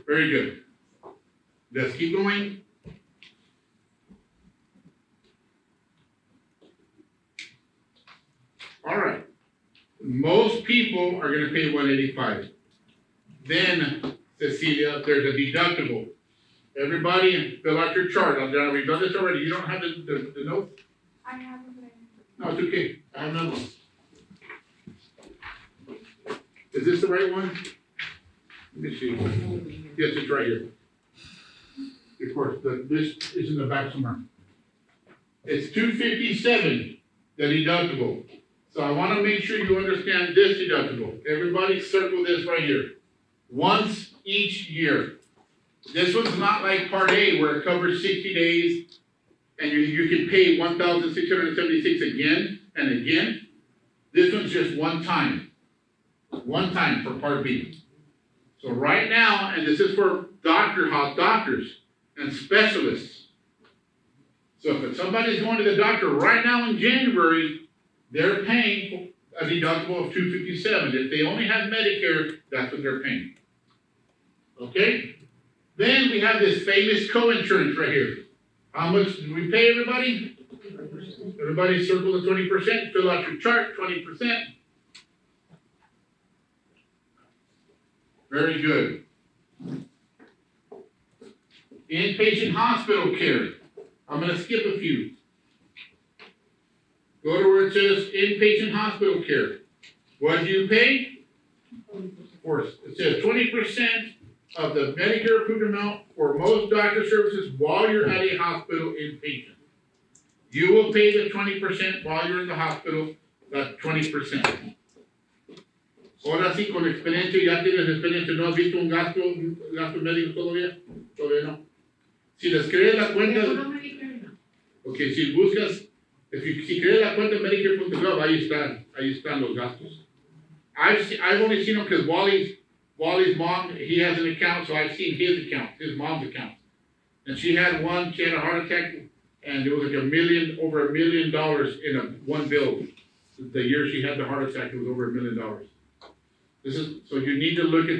Very good. Let's keep going. All right. Most people are going to pay $185. Then, Cecilia, there's a deductible. Everybody fill out your chart. We've done this already. You don't have the notes? I have it. No, it's okay. I have another one. Is this the right one? Let me see. Yes, it's right here. Of course, this is in the back somewhere. It's $257, the deductible. So I want to make sure you understand this deductible. Everybody circle this right here. Once each year. This one's not like Part A where it covers 60 days and you can pay $1,676 again and again. This one's just one time. One time for Part B. So right now, and this is for doctors and specialists. So if somebody's going to the doctor right now in January, they're paying a deductible of $257. If they only have Medicare, that's what they're paying. Okay? Then we have this famous co-insurance right here. How much do we pay everybody? Everybody circle the 20%, fill out your chart, 20%. Very good. Inpatient hospital care. I'm going to skip a few. Go to where it says inpatient hospital care. What do you pay? Of course, it says 20% of the Medicare approved amount for most doctor services while you're at a hospital inpatient. You will pay the 20% while you're in the hospital, that 20%. Ahora sí, con experiencia, ya tienes experiencia, ¿no has visto un gasto médico todavía? Todavía no. Si les crees la cuenta, ok, si buscas, si crees la cuenta Medicare.gov, ahí están los gastos. I've only seen them because Wally's mom, he has an account, so I've seen his account, his mom's account. And she had a heart attack, and it was like over $1 million in one bill. The year she had the heart attack, it was over $1 million. So you need to look at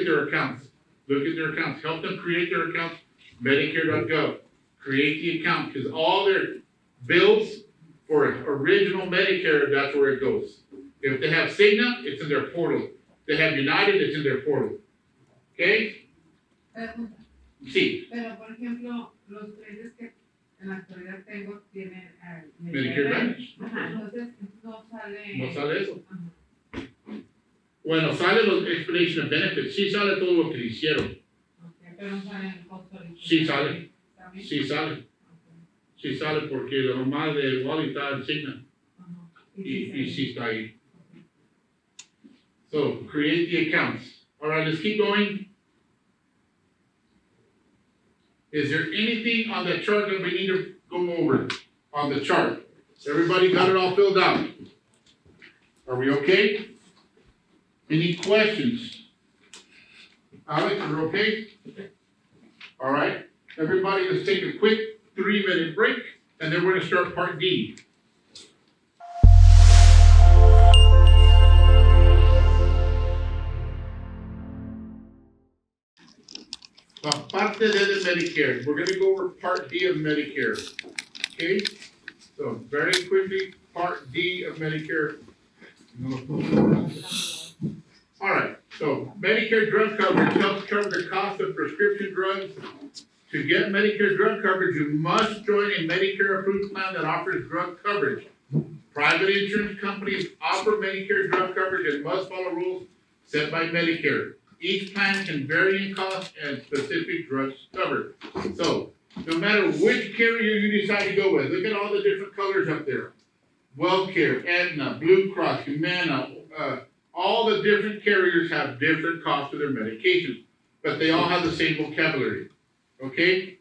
their accounts. Look at their accounts. Help them create their accounts. Medicare.gov. Create the account, because all their bills for original Medicare, that's where it goes. If they have Cigna, it's in their portal. If they have United, it's in their portal. Okay? Pregunta. Sí. Pero, por ejemplo, los clientes que en la actualidad tengo tienen Medicare Advantage. Ajá, entonces no sale. No sale eso. Ajá. Bueno, sale los explanation of benefits. Sí sale todo lo que hicieron. Okay, pero no sale el costo. Sí sale. ¿También? Sí sale. Okay. Sí sale porque la mamá de Wally está en Cigna. Ajá. Y sí está ahí. So, create the accounts. All right, let's keep going. Is there anything on the chart that we need to go over on the chart? Everybody got it all filled out? Are we okay? Any questions? Alex, are we okay? All right, everybody, let's take a quick 3-minute break, and then we're going to start Part D. Parte D de Medicare. We're going to go over Part D of Medicare. Okay? So, very quickly, Part D of Medicare. All right. So, Medicare drug coverage helps cover the cost of prescription drugs. To get Medicare drug coverage, you must join a Medicare approved plan that offers drug coverage. Private insurance companies offer Medicare drug coverage and must follow rules set by Medicare. Each plan can vary in cost and specific drugs covered. So, no matter which carrier you decide to go with, look at all the different colors up there. WellCare, Aetna, Blue Cross, Humana, all the different carriers have different costs of their medications, but they all have the same vocabulary, okay?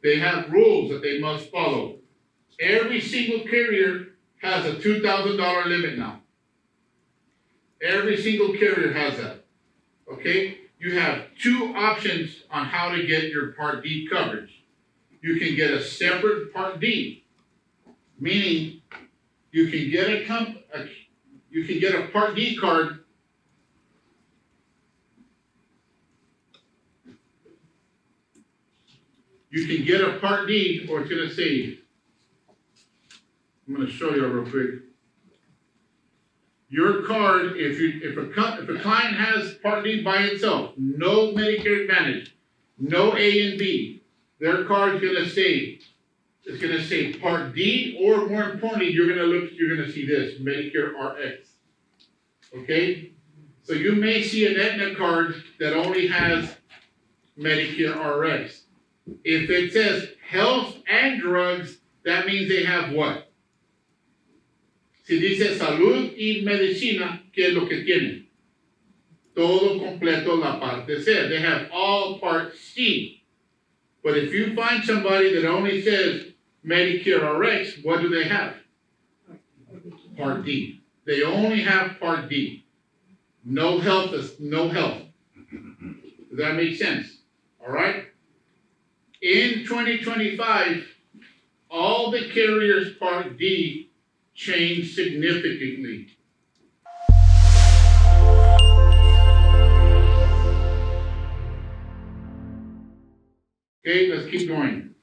They have rules that they must follow. Every single carrier has a $2,000 limit now. Every single carrier has that, okay? You have two options on how to get your Part D coverage. You can get a separate Part D, meaning you can get a Part D card. You can get a Part D, or it's gonna say, I'm gonna show you real quick. Your card, if a client has Part D by itself, no Medicare Advantage, no A and B, their card's gonna say, it's gonna say Part D, or more importantly, you're gonna see this, Medicare RX. Okay? So you may see an Aetna card that only has Medicare RX. If it says health and drugs, that means they have what? Si dice salud y medicina, ¿qué es lo que tienen? Todo completo la parte C. They have all Part C. But if you find somebody that only says Medicare RX, what do they have? Part D. They only have Part D. No health is no health. Does that make sense? All right? In 2025, all the carriers Part D changed significantly. Okay, let's keep going.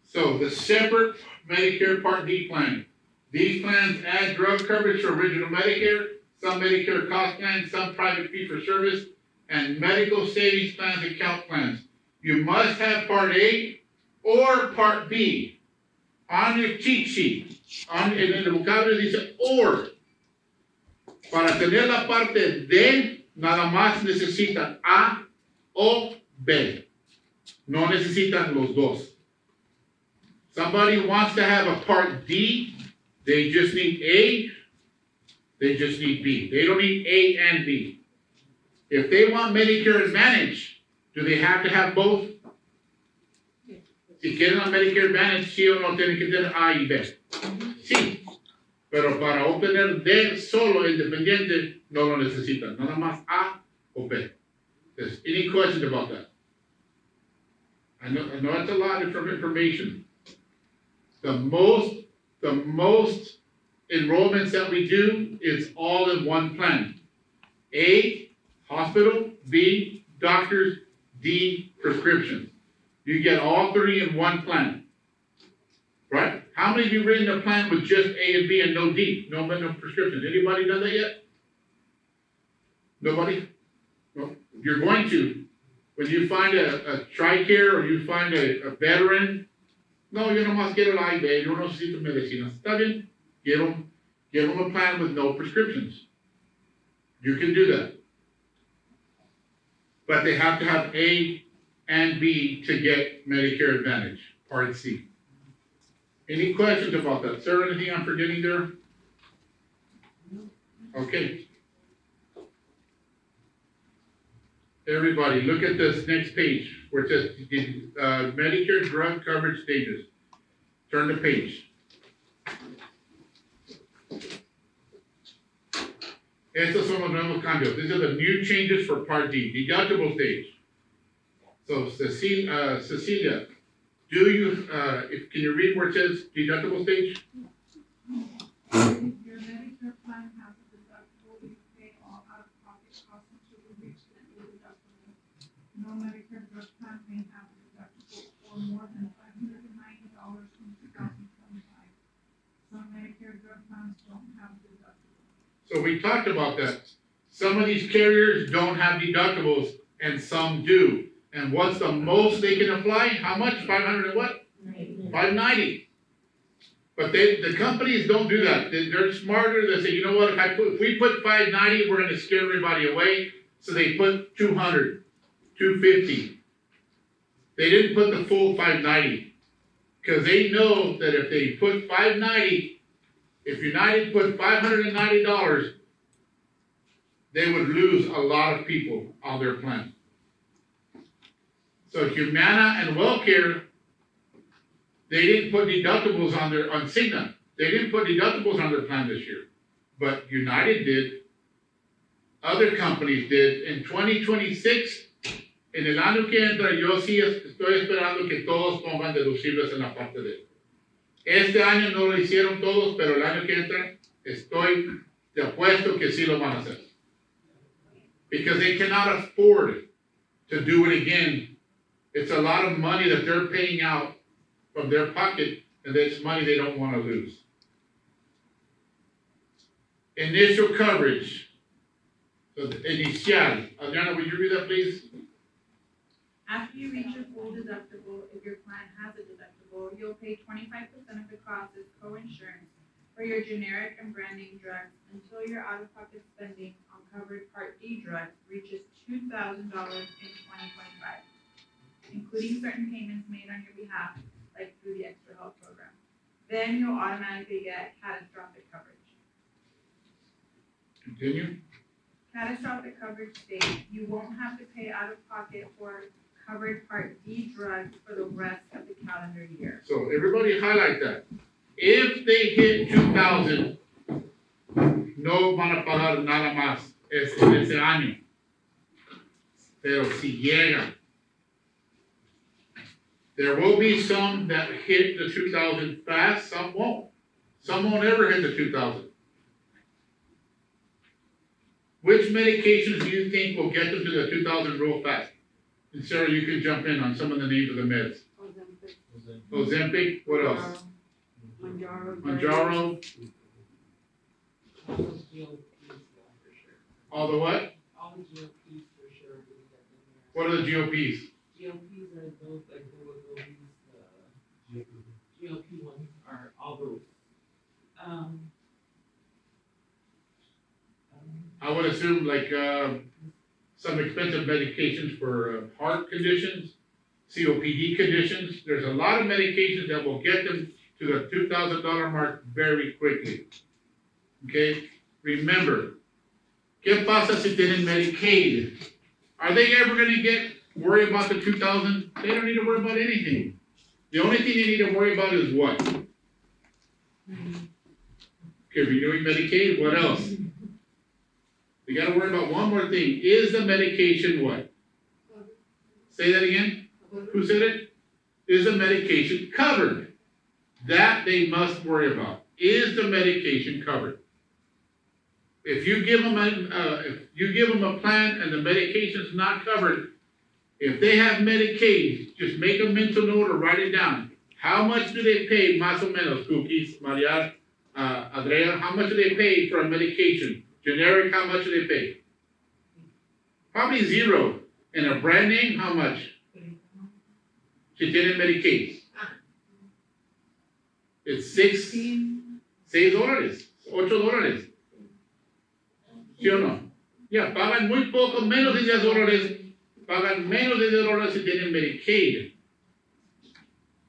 So the separate Medicare Part D plan. These plans add drug coverage for original Medicare, some Medicare cost plans, some private fee-for-service, and medical savings plans and account plans. You must have Part A or Part B. On your cheat sheet, en el vocabulario dice or. Para tener la parte D, nada más necesitan A o B. No necesitan los dos. Somebody wants to have a Part D, they just need A, they just need B. They don't need A and B. If they want Medicare Advantage, do they have to have both? Si quieren a Medicare Advantage, sí o no tienen que tener A y B. Sí. Pero para obtener D solo, independiente, no lo necesitan. Nada más A o B. There's any questions about that? I know it's a lot of information. The most enrollments that we do is all in one plan. A, hospital, B, doctors, D, prescriptions. You get all three in one plan. Right? How many of you written a plan with just A and B and no D? No prescriptions. Anybody done that yet? Nobody? No. You're going to. When you find a TRICARE or you find a veteran, no, yo nomás quiero la IV, yo no necesito medicinas. Está bien, give them a plan with no prescriptions. You can do that. But they have to have A and B to get Medicare Advantage, Part C. Any questions about that? Sir, anything I'm forgetting there? Okay. Everybody, look at this next page where it says Medicare drug coverage stages. Turn the page. Estos son los nuevos cambios. These are the new changes for Part D, deductible stage. So Cecilia, do you, can you read where it says deductible stage? Your Medicare plan has a deductible, you pay all out-of-pocket costs until you reach the new deductible. No Medicare drug plan may have a deductible or more than $590 from 2025. Some Medicare drug plans don't have a deductible. So we talked about that. Some of these carriers don't have deductibles and some do. And what's the most they can apply? How much? 500 and what? $590. But the companies don't do that. They're smarter. They say, you know what, if we put $590, we're gonna scare everybody away. So they put $200, $250. They didn't put the full $590. Because they know that if they put $590, if United put $590, they would lose a lot of people on their plan. So Humana and WellCare, they didn't put deductibles on Cigna. They didn't put deductibles on their plan this year. But United did. Other companies did. In 2026, en el año que entra, yo sí estoy esperando que todos pongan deducibles en la parte de. Este año no lo hicieron todos, pero el año que entra, estoy de apuesto que sí lo van a hacer. Because they cannot afford to do it again. It's a lot of money that they're paying out from their pocket, and it's money they don't want to lose. Initial coverage. So the inicial. Adriana, would you read that, please? After you reach your full deductible, if your plan has a deductible, you'll pay 25% of the cost as co-insurance for your generic and brand name drugs until your out-of-pocket spending on covered Part D drugs reaches $2,000 in 2025, including certain payments made on your behalf, like through the Extra Health Program. Then you'll automatically get catastrophic coverage. Continue. Catastrophic coverage states you won't have to pay out of pocket for covered Part D drugs for the rest of the calendar year. So everybody highlight that. If they hit 2,000, no van a pagar nada más ese año. Pero si llega, there will be some that hit the 2,000 fast, some won't. Some won't ever hit the 2,000. Which medications do you think will get them to the 2,000 real fast? And Sarah, you can jump in on some of the names of the meds. Ozempic, what else? Manjaro. All those GLPs, yeah, for sure. All the what? All the GLPs for sure. What are the GOPs? GLPs are those, like, GLP ones are all those. I would assume like some expensive medications for heart conditions, COPD conditions. There's a lot of medications that will get them to the $2,000 mark very quickly. Okay? Remember, ¿qué pasa si tienen Medicaid? Are they ever going to worry about the 2,000? They don't need to worry about anything. The only thing they need to worry about is what? Okay, renewing Medicaid, what else? We gotta worry about one more thing. Is the medication what? Say that again? Who said it? Is the medication covered? That they must worry about. Is the medication covered? If you give them a plan and the medication's not covered, if they have Medicaid, just make a mental note or write it down. How much do they pay, más o menos, Cookies, Maria, Andrea, how much do they pay for a medication? Generic, how much do they pay? Probably zero. And a brand name, how much? Si tienen Medicaid. It's $6 $8. ¿Sí o no? Ya, pagan muy poco, menos de $10. Pagan menos de $10 si tienen Medicaid.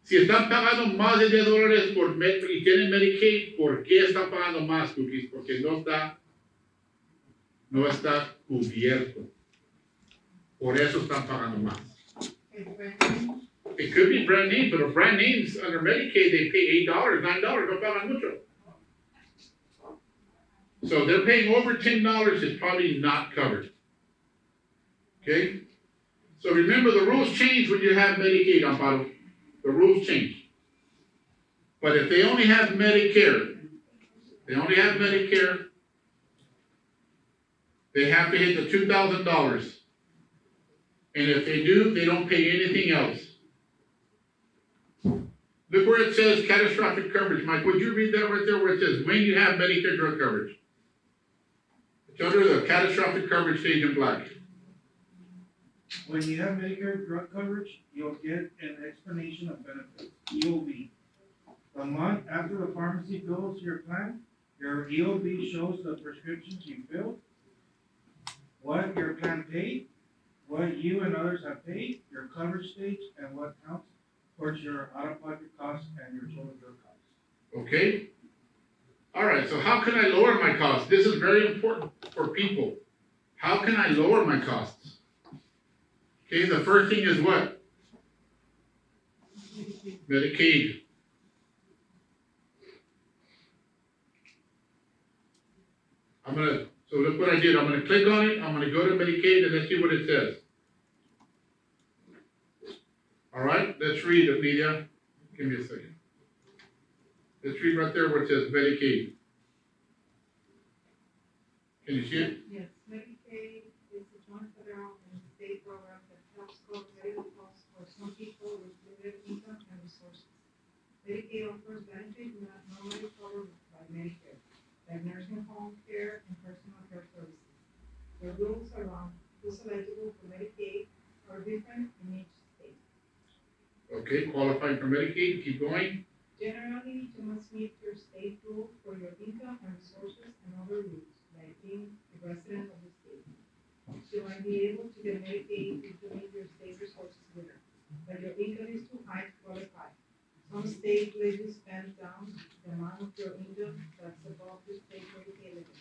Si están pagando más de $10 por mes y tienen Medicaid, ¿por qué están pagando más, Cookies? Porque no está cubierto. Por eso están pagando más. It could be brand name, but brand names under Medicaid, they pay $8, $9, no pagan mucho. So they're paying over $10 is probably not covered. Okay? So remember, the rules change when you have Medicaid, Amparo. The rules change. But if they only have Medicare, they have to hit the $2,000. And if they do, they don't pay anything else. Look where it says catastrophic coverage. Mike, would you read that right there where it says when you have Medicare drug coverage? It's under the catastrophic coverage stage in black. When you have Medicare drug coverage, you'll get an explanation of benefits, EOB. The month after the pharmacy bills your plan, your EOB shows the prescriptions you filled, what your plan paid, what you and others have paid, your coverage stage, and what counts towards your out-of-pocket costs and your total drug costs. Okay? All right, so how can I lower my costs? This is very important for people. How can I lower my costs? Okay, the first thing is what? Medicaid. So look what I did. I'm gonna click on it. I'm gonna go to Medicaid and let's see what it says. All right, let's read it, Lydia. Give me a second. Let's read right there where it says Medicaid. Can you see it? Yes, Medicaid is a joint federal and state program that helps cover medical costs for some people with limited income and resources. Medicaid offers benefits not normally covered by Medicare, like nursing home care and personal care services. The rules around who's eligible for Medicaid are different in each state. Okay, qualifying for Medicaid, keep going. Generally, you must meet your state rules for your income and resources and other rules, like being a resident of the state. You might be able to get Medicaid if you meet your state resources limit, but your income is too high to qualify. Some states let you spend down the amount of your income that's above the state Medicaid limit.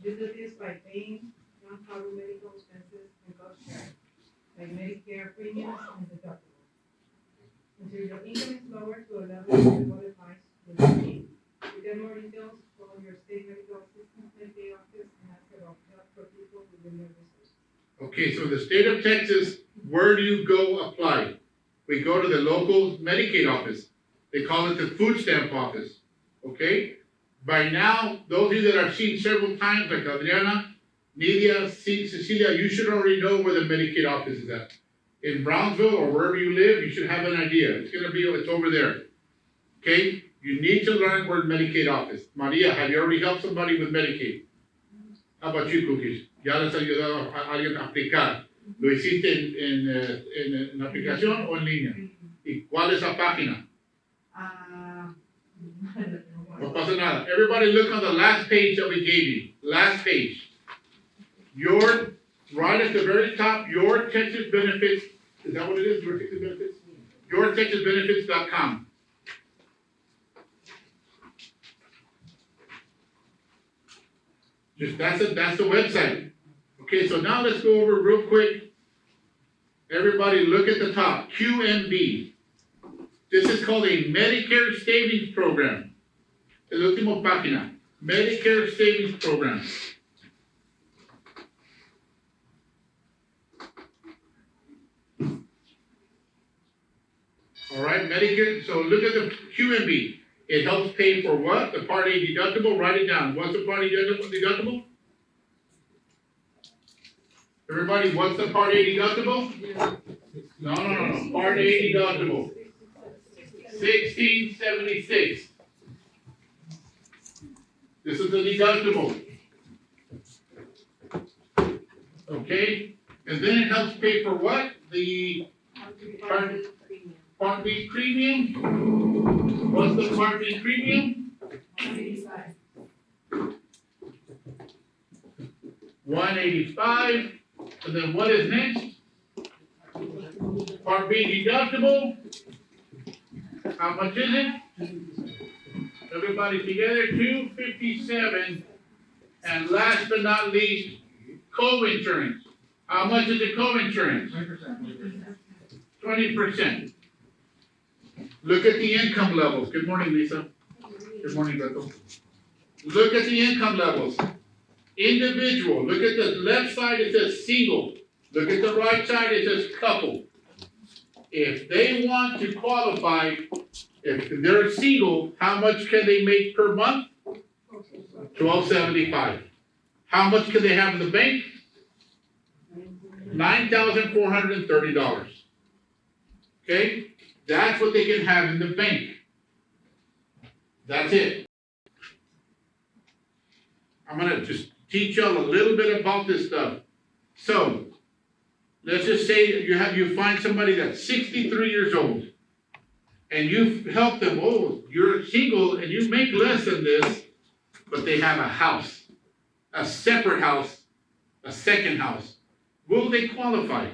You do this by paying non-covered medical expenses and cost sharing, like Medicare premiums and deductibles. Until your income is lower to a level that qualifies for Medicaid. To get more details, call your state medical assistance Medicaid office and ask about help for people with limited resources. Okay, so the state of Texas, where do you go apply? We go to the local Medicaid office. They call it the food stamp office, okay? By now, those of you that I've seen several times, like Adriana, Nidia, Cecilia, you should already know where the Medicaid office is at. In Brownsville or wherever you live, you should have an idea. It's over there, okay? You need to learn where the Medicaid office. Maria, have you already helped somebody with Medicaid? How about you, Cookies? ¿Ya les has ayudado a alguien a aplicar? ¿Lo hiciste en aplicación o en línea? ¿Y cuál es la página? No pasa nada. Everybody look on the last page that we gave you. Last page. Right at the very top, Your Texas Benefits. Is that what it is? Your Texas Benefits? YourTexasBenefits.com. That's the website. Okay, so now let's go over real quick. Everybody look at the top, QMB. This is called a Medicare Savings Program. El último página, Medicare Savings Program. All right, Medicare, so look at the QMB. It helps pay for what? The Part A deductible, write it down. What's the Part A deductible? Everybody, what's the Part A deductible? No. Part A deductible. $1,676. This is the deductible. Okay? And then it helps pay for what? The Part B premium. What's the Part B premium? $185. And then what is next? Part B deductible. How much is it? Everybody together, $257. And last but not least, co-insurance. How much is the co-insurance? 20%. Look at the income levels. Good morning, Lisa. Good morning, Beto. Look at the income levels. Individual. Look at the left side, it says single. Look at the right side, it says couple. If they want to qualify, if they're single, how much can they make per month? $1,275. How much can they have in the bank? $9,430. Okay? That's what they can have in the bank. That's it. I'm gonna just teach y'all a little bit about this stuff. So, let's just say you find somebody that's 63 years old. and you've helped them, oh, you're single and you make less than this, but they have a house, a separate house, a second house. Will they qualify?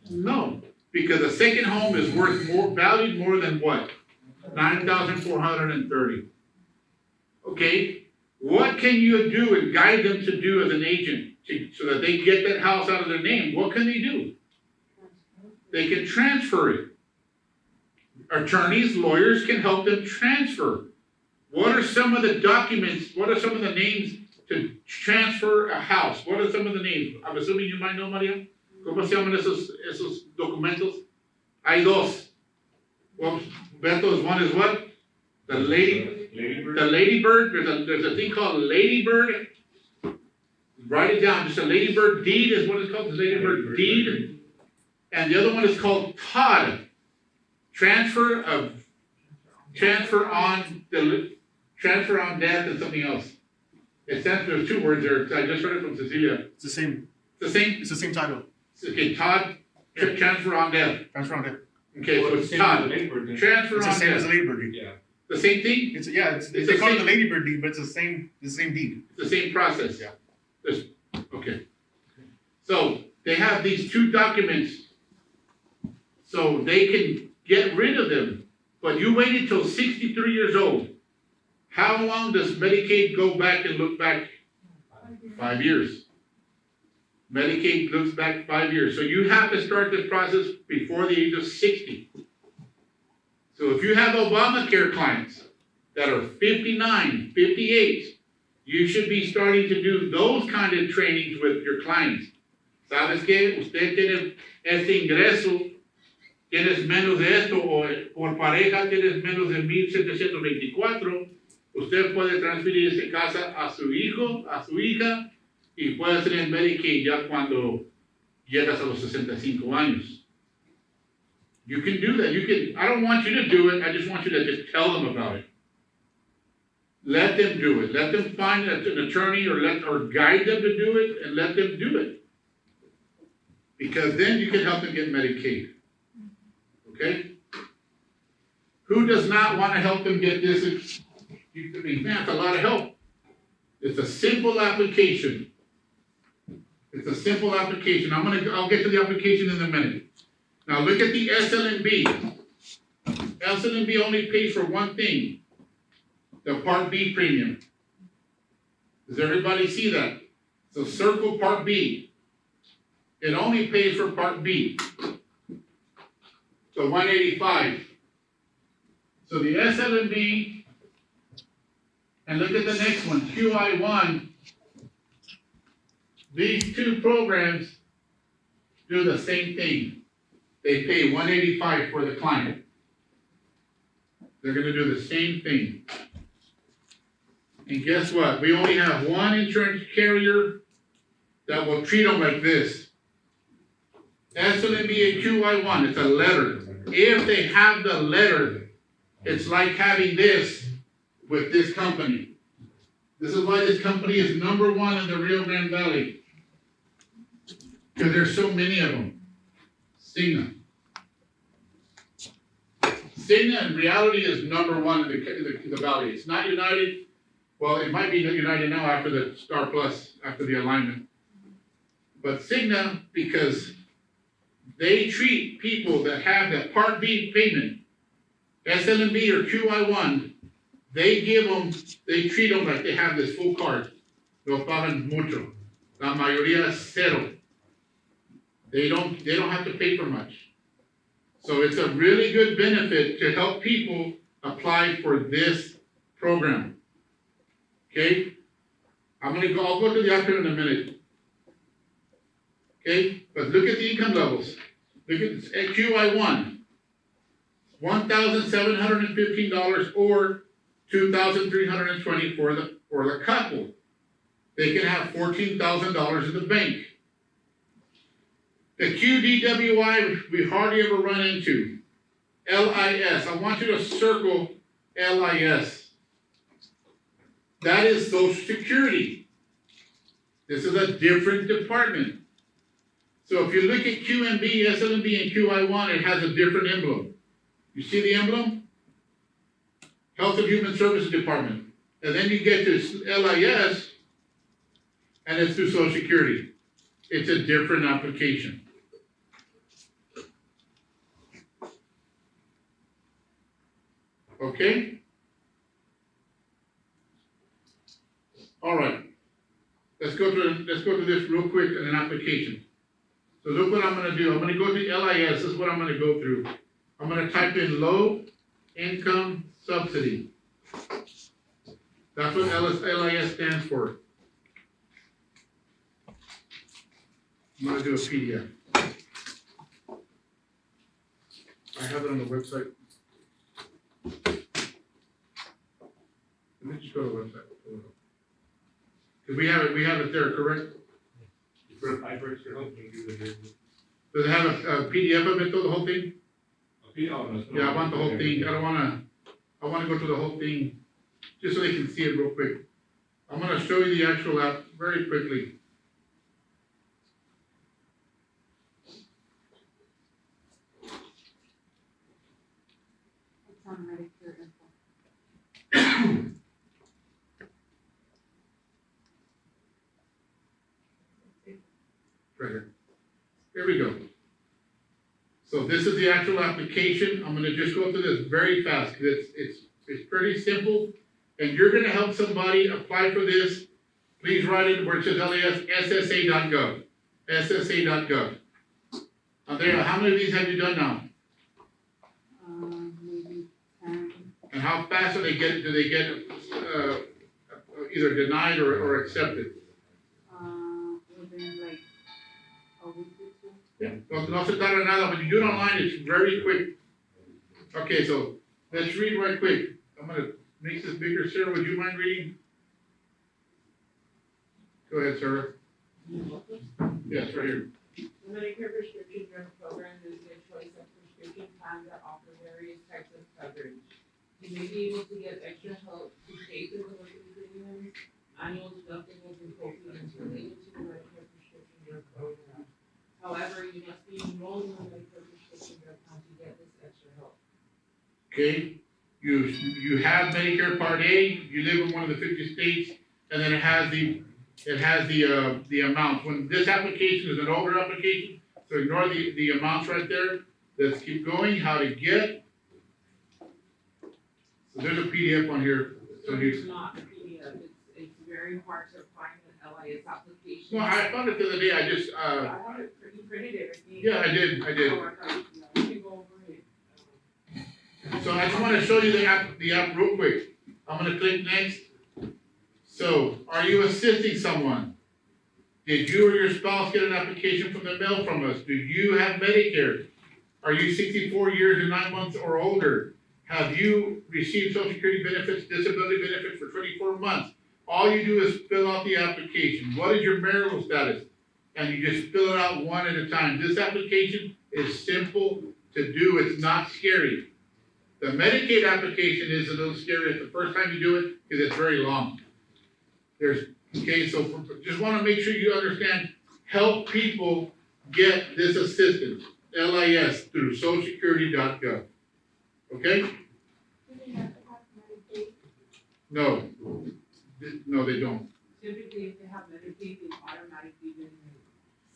No, because a second home is worth more, valued more than what? 9,430. Okay, what can you do and guide them to do as an agent so that they get that house out of their name? What can they do? They can transfer it. Attorneys, lawyers can help them transfer. What are some of the documents? What are some of the names to transfer a house? What are some of the names? I'm assuming you might know, Maria. ¿Cómo se llaman esos documentos? Hay dos. Well, Beto, one is what? The ladybird. There's a thing called ladybird. Write it down. Just a ladybird deed is what it's called. The ladybird deed. And the other one is called Todd. Transfer on death and something else. There's two words there. I just heard it from Cecilia. It's the same. The same? It's the same title. Okay, Todd, transfer on death. Transfer on death. Okay, so it's Todd. Transfer It's on the same as death. the Ladybird deed. Yeah. The same thing? It's It's they the call it same- the Ladybird deed, but it's the same deed. It's the same process. Yeah. Okay. So they have these two documents, so they can get rid of them. But you waited till 63 years old. How long does Medicaid go back and look back? 5 years. Medicaid looks back 5 years. So you have to start this process before the age of 60. So if you have Obamacare clients that are 59, 58, you should be starting to do those kind of trainings with your clients. ¿Sabes qué? Usted tiene este ingreso, tienes menos de esto, o por pareja tienes menos de 1,724, usted puede transferir esa casa a su hijo, a su hija, y puede tener Medicaid ya cuando llegas a los 65 años. You can do that. I don't want you to do it, I just want you to just tell them about it. Let them do it. Let them find an attorney or guide them to do it, and let them do it. Because then you can help them get Medicaid. Okay? Who does not want to help them get this? Man, it's a lot of help. It's a simple application. It's a simple application. I'll get to the application in a minute. Now look at the SLNB. SLNB only pays for one thing, the Part B premium. Does everybody see that? So circle Part B. It only pays for Part B. So 185. So the SLNB, and look at the next one, QI1. These two programs do the same thing. They pay 185 for the client. They're gonna do the same thing. And guess what? We only have one insurance carrier that will treat them like this. SLNB and QI1, it's a letter. If they have the letter, it's like having this with this company. This is why this company is #1 in the Rio Grande Valley. Because there's so many of them. Cigna. Cigna in reality is #1 in the valley. It's not United. Well, it might be United now after the Star Plus, after the alignment. But Cigna, because they treat people that have that Part B payment, SLNB or QI1, they treat them like they have this full card. No pagan mucho. La mayoría es cero. They don't have to pay for much. So it's a really good benefit to help people apply for this program. Okay? I'll go to the outcome in a minute. Okay? But look at the income levels. Look at QI1. $1,715 or $2,320 for the couple. They can have $14,000 in the bank. The QDWI we hardly ever run into. LIS. I want you to circle LIS. That is Social Security. This is a different department. So if you look at QMB, SLMB, and QI1, it has a different emblem. You see the emblem? Health and Human Services Department. And then you get to LIS, and it's through Social Security. It's a different application. Okay? All right. Let's go to this real quick in an application. So look what I'm gonna do. I'm gonna go to LIS. This is what I'm gonna go through. I'm gonna type in low income subsidy. That's what LIS stands for. I'm gonna do a PDF. I have it on the website. Let me just go to the website. Cause we have it there, correct? Does it have a PDF of it though, the whole thing? Yeah, I want the whole thing. I wanna go to the whole thing, just so they can see it real quick. I'm gonna show you the actual app very quickly. It's on Medicare info. Right here. Here we go. So this is the actual application. I'm gonna just go through this very fast, because it's pretty simple. And you're gonna help somebody apply for this. Please write it where it says LAS, SSA.gov. SSA.gov. Andrea, how many of these have you done now? Maybe 10. And how fast do they get either denied or accepted? Within like a week or two. Yeah. No se tarda nada. When you do it online, it's very quick. Okay, so let's read right quick. I'm gonna make this bigger. Sarah, would you mind reading? Go ahead, Sarah. Yes, right here. The Medicare prescription drug program is a choice of prescription plans that offer various types of coverage. You may be able to get extra help to pay for the monthly premiums, annual deductibles, and co-payments related to the Medicare prescription drug program. However, you must be enrolled in the Medicare prescription drug plan to get this extra help. Okay, you have Medicare Part A, you live in one of the 50 states, and then it has the amounts. When this application is an older application, so ignore the amounts right there. Let's keep going, how to get. So there's a PDF on here. So it's not a PDF, it's very hard to find an LIS application. No, I found it the other day, I just, I have it, you printed it, I think. yeah, I did. Oh, I thought, we can go over it. So I just wanna show you the app real quick. I'm gonna click next. So, are you assisting someone? Did you or your spouse get an application from the mail from us? Do you have Medicare? Are you 64 years and 9 months or older? Have you received Social Security benefits, disability benefits for 24 months? All you do is fill out the application. What is your marital status? And you just fill it out one at a time. This application is simple to do. It's not scary. The Medicaid application is a little scary the first time you do it because it's very long. So just want to make sure you understand, help people get this assistance, LIS, through socialsecurity.gov. Okay? Do they have to have Medicaid? No. No, they don't. Typically, if they have Medicaid, they automatically been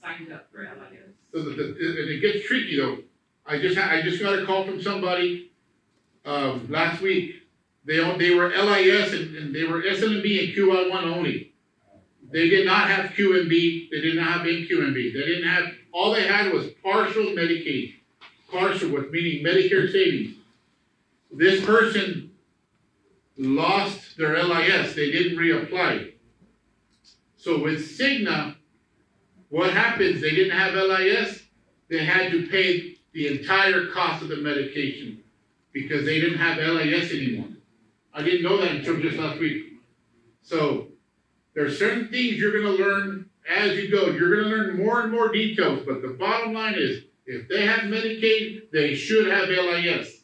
signed up for LIS. So and it gets tricky though. I just got a call from somebody last week. They were LIS and they were SLMB and QI1 only. They did not have QMB. They did not have NQMB. They didn't have. All they had was partial Medicaid. Partial, meaning Medicare savings. This person lost their LIS. They didn't reapply. So with Cigna, what happens? They didn't have LIS. They had to pay the entire cost of the medication because they didn't have LIS anymore. I didn't know that until just last week. So there are certain things you're going to learn as you go. You're going to learn more and more details, but the bottom line is, if they have Medicaid, they should have LIS.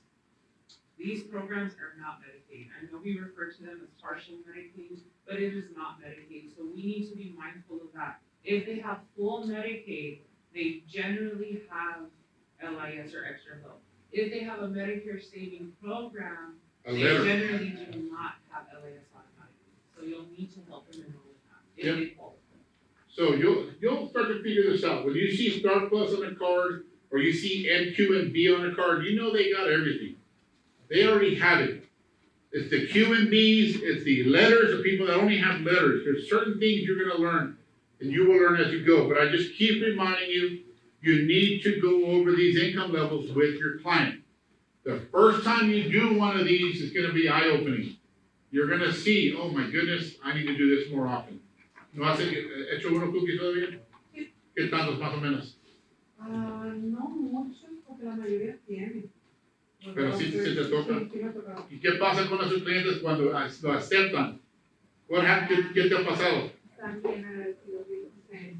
These programs are not Medicaid. I know we refer to them as partial Medicaid, but it is not Medicaid. So we need to be mindful of that. If they have full Medicaid, they generally have LIS or extra help. If they have a Medicare saving program, A they letter. generally do not have LAS automatically, so you'll need to help them enroll in that, if they qualify. So you'll start to figure this out. When you see Star Plus on a card, or you see MQ and B on a card, you know they got everything. They already have it. It's the Q and Bs, it's the letters, the people that only have letters. There's certain things you're gonna learn, and you will learn as you go. But I just keep reminding you, you need to go over these income levels with your client. The first time you do one of these, it's gonna be eye-opening. You're gonna see, oh my goodness, I need to do this more often. ¿No has hecho uno cookies todavía? ¿Qué tantos más o menos? No mucho, porque la mayoría tiene. Pero sí te toca. Sí, me ha tocado. ¿Y qué pasa con esos clientes cuando lo aceptan? ¿Qué te ha pasado? También agradecido, sí.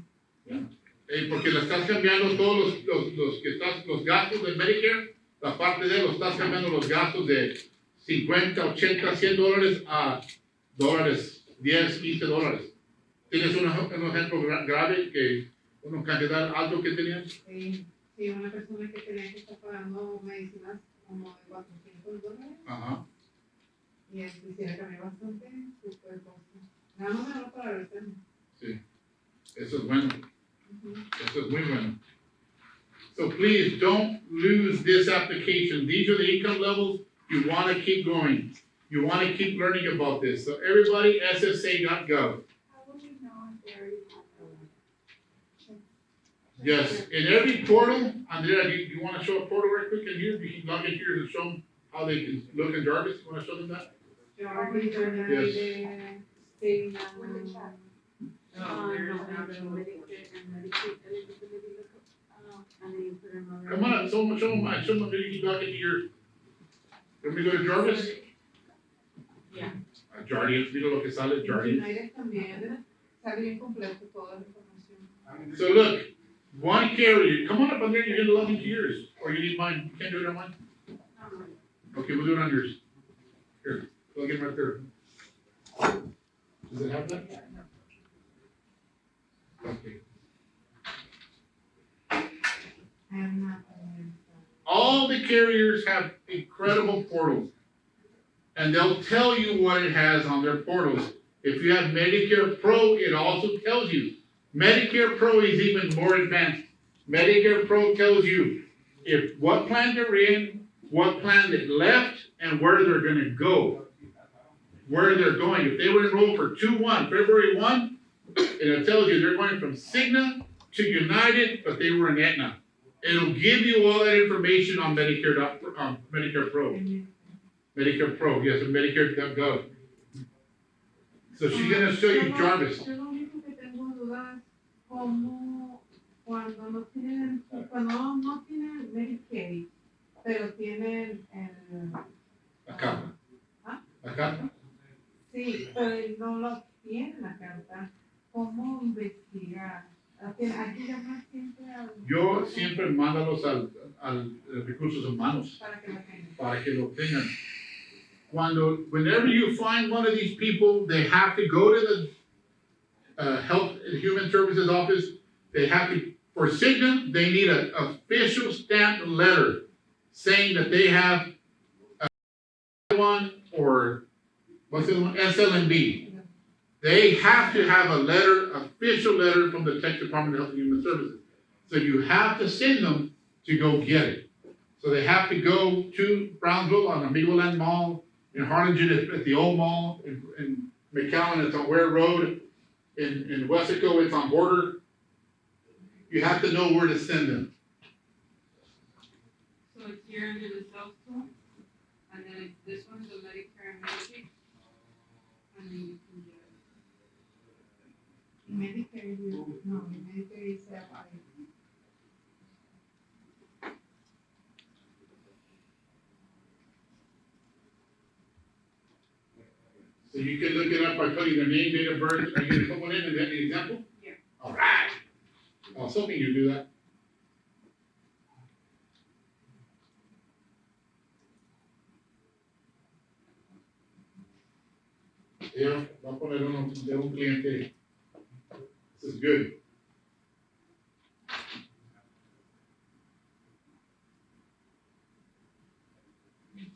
Porque le estás cambiando todos los gastos de Medicare, la parte de lo estás cambiando los gastos de 50, 80, $100 a dólares, 10, 15 dólares. ¿Tienes un ejemplo grave que una cantidad alto que tenías? Sí, una persona que tenía que estar pagando medicinas como de $400. Ajá. Y quisiera cambiar bastante su costo. Nada más me va para revisarme. Sí. Eso es bueno. Eso es muy bueno. So please don't lose this application. These are the income levels. You want to keep going. You want to keep learning about this. So everybody, SSA.gov. How would we know if they already have Yes, in every portal, Andrea, do you want to show a portal right quick in here? You can log into here and show them how they can look in Jarvis. You want to show them that? No, there's No, an the actual. Medicare and Medicaid eligibility lookup, and then you put in a. Come on, show them, you can log into your, let me go to Jarvis? Yeah. Jarvis, mira lo que sale, Jarvis. United también, sale bien completo toda la información. So look, one carrier, come on up on there, you're gonna log into yours, or you need mine, you can't do it on mine? Okay, we'll do it on yours. Here, plug in right there. Does it have that? Okay. All the carriers have incredible portals. And they'll tell you what it has on their portals. If you have Medicare Pro, it also tells you. Medicare Pro is even more advanced. Medicare Pro tells you if what plan they're in, what plan they left, and where they're gonna go. Where they're going. If they were enrolled for 2/1, February 1, and it tells you they're going from Cigna to United, but they were in Aetna. It'll give you all that information on Medicare Pro. Medicare Pro, yes, and Medicare.gov. So she's gonna show you Jarvis. Yo lo único que tengo dudas, como cuando no tienen Medicaid, pero tienen el... Acá. Acá. Sí, pero no lo tienen la carta. ¿Cómo investigar? Hay que llamar siempre al... Yo siempre mándalos al recursos humanos para que lo tengan. Whenever you find one of these people, they have to go to the Health and Human Services office. They have to, for Cigna, they need an official stamped letter saying that they have one or what's the one? SLNB. They have to have a letter, official letter from the Texas Department of Health and Human Services. So you have to send them to go get it. So they have to go to Brownsville on Amigo Land Mall, in Harlingen at the old mall, in McAllen it's on Ware Road, in Wessico it's on Border. You have to know where to send them. So it's here under the self-tool, and then this one's the Medicare and Medicaid, and then you can get Medicare, no, Medicare is So you can look it up by putting their name, date of birth. Are you gonna put one in an example? Yeah. All right. I was hoping you'd do that. Yeah, va a poner uno de un cliente. This is good.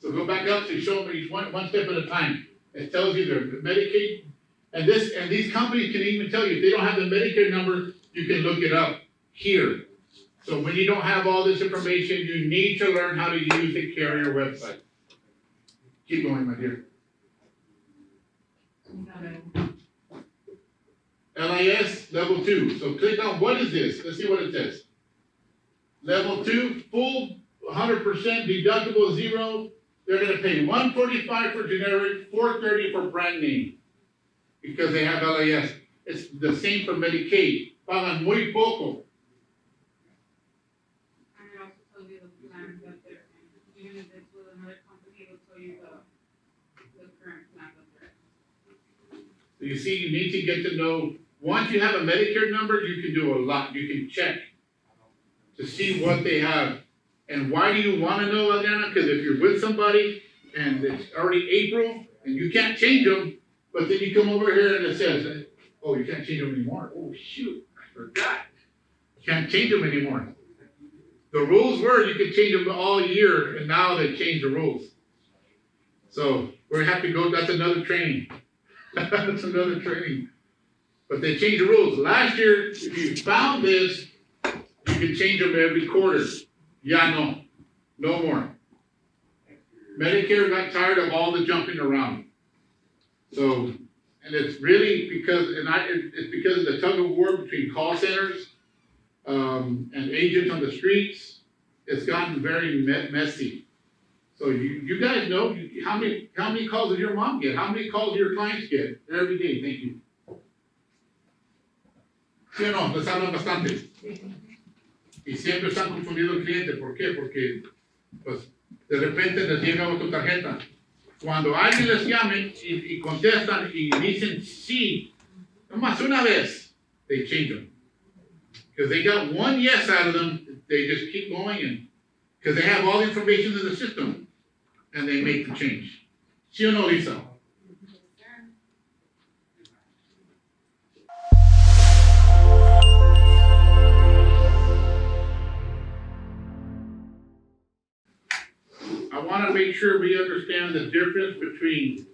So go back up, so you show them each one step at a time. It tells you their Medicaid, and these companies can even tell you, if they don't have the Medicare number, you can look it up here. So when you don't have all this information, you need to learn how to use the carrier website. Keep going, my dear. LIS level 2. So click on what is this? Let's see what it says. Level 2, full 100% deductible 0. They're gonna pay $145 for generic, $430 for brand name. Because they have LIS. It's the same for Medicaid. Pagan muy poco. And it also tells you the plan that they're in. Even if it's with another company, it'll tell you the current plan that they're in. So you see, you need to get to know, once you have a Medicare number, you can do a lot. You can check to see what they have. And why do you want to know, Adriana? Because if you're with somebody and it's already April and you can't change them, but then you come over here and it says, oh, you can't change them anymore. Oh, shoot, I forgot. You can't change them anymore. The rules were you could change them all year, and now they changed the rules. So we're gonna have to go, that's another training. That's another training. But they changed the rules. Last year, if you found this, you could change them every quarter. Yeah, no more. Medicare got tired of all the jumping around. So, and it's really because, it's because of the tug of war between call centers, and agents on the streets. It's gotten very messy. So you guys know, how many calls does your mom get? How many calls do your clients get every day? Thank you. ¿Sí o no? Les hablan bastante. Y siempre están confundidos el cliente. ¿Por qué? Porque, pues, de repente les llega otra tarjeta. Cuando alguien les llame y contestan y dicen sí, nomás una vez, they change them. Because they got one yes out of them, they just keep going, and because they have all the information in the system, and they make the change. ¿Sí o no, Lisa? I want to make sure we understand the difference between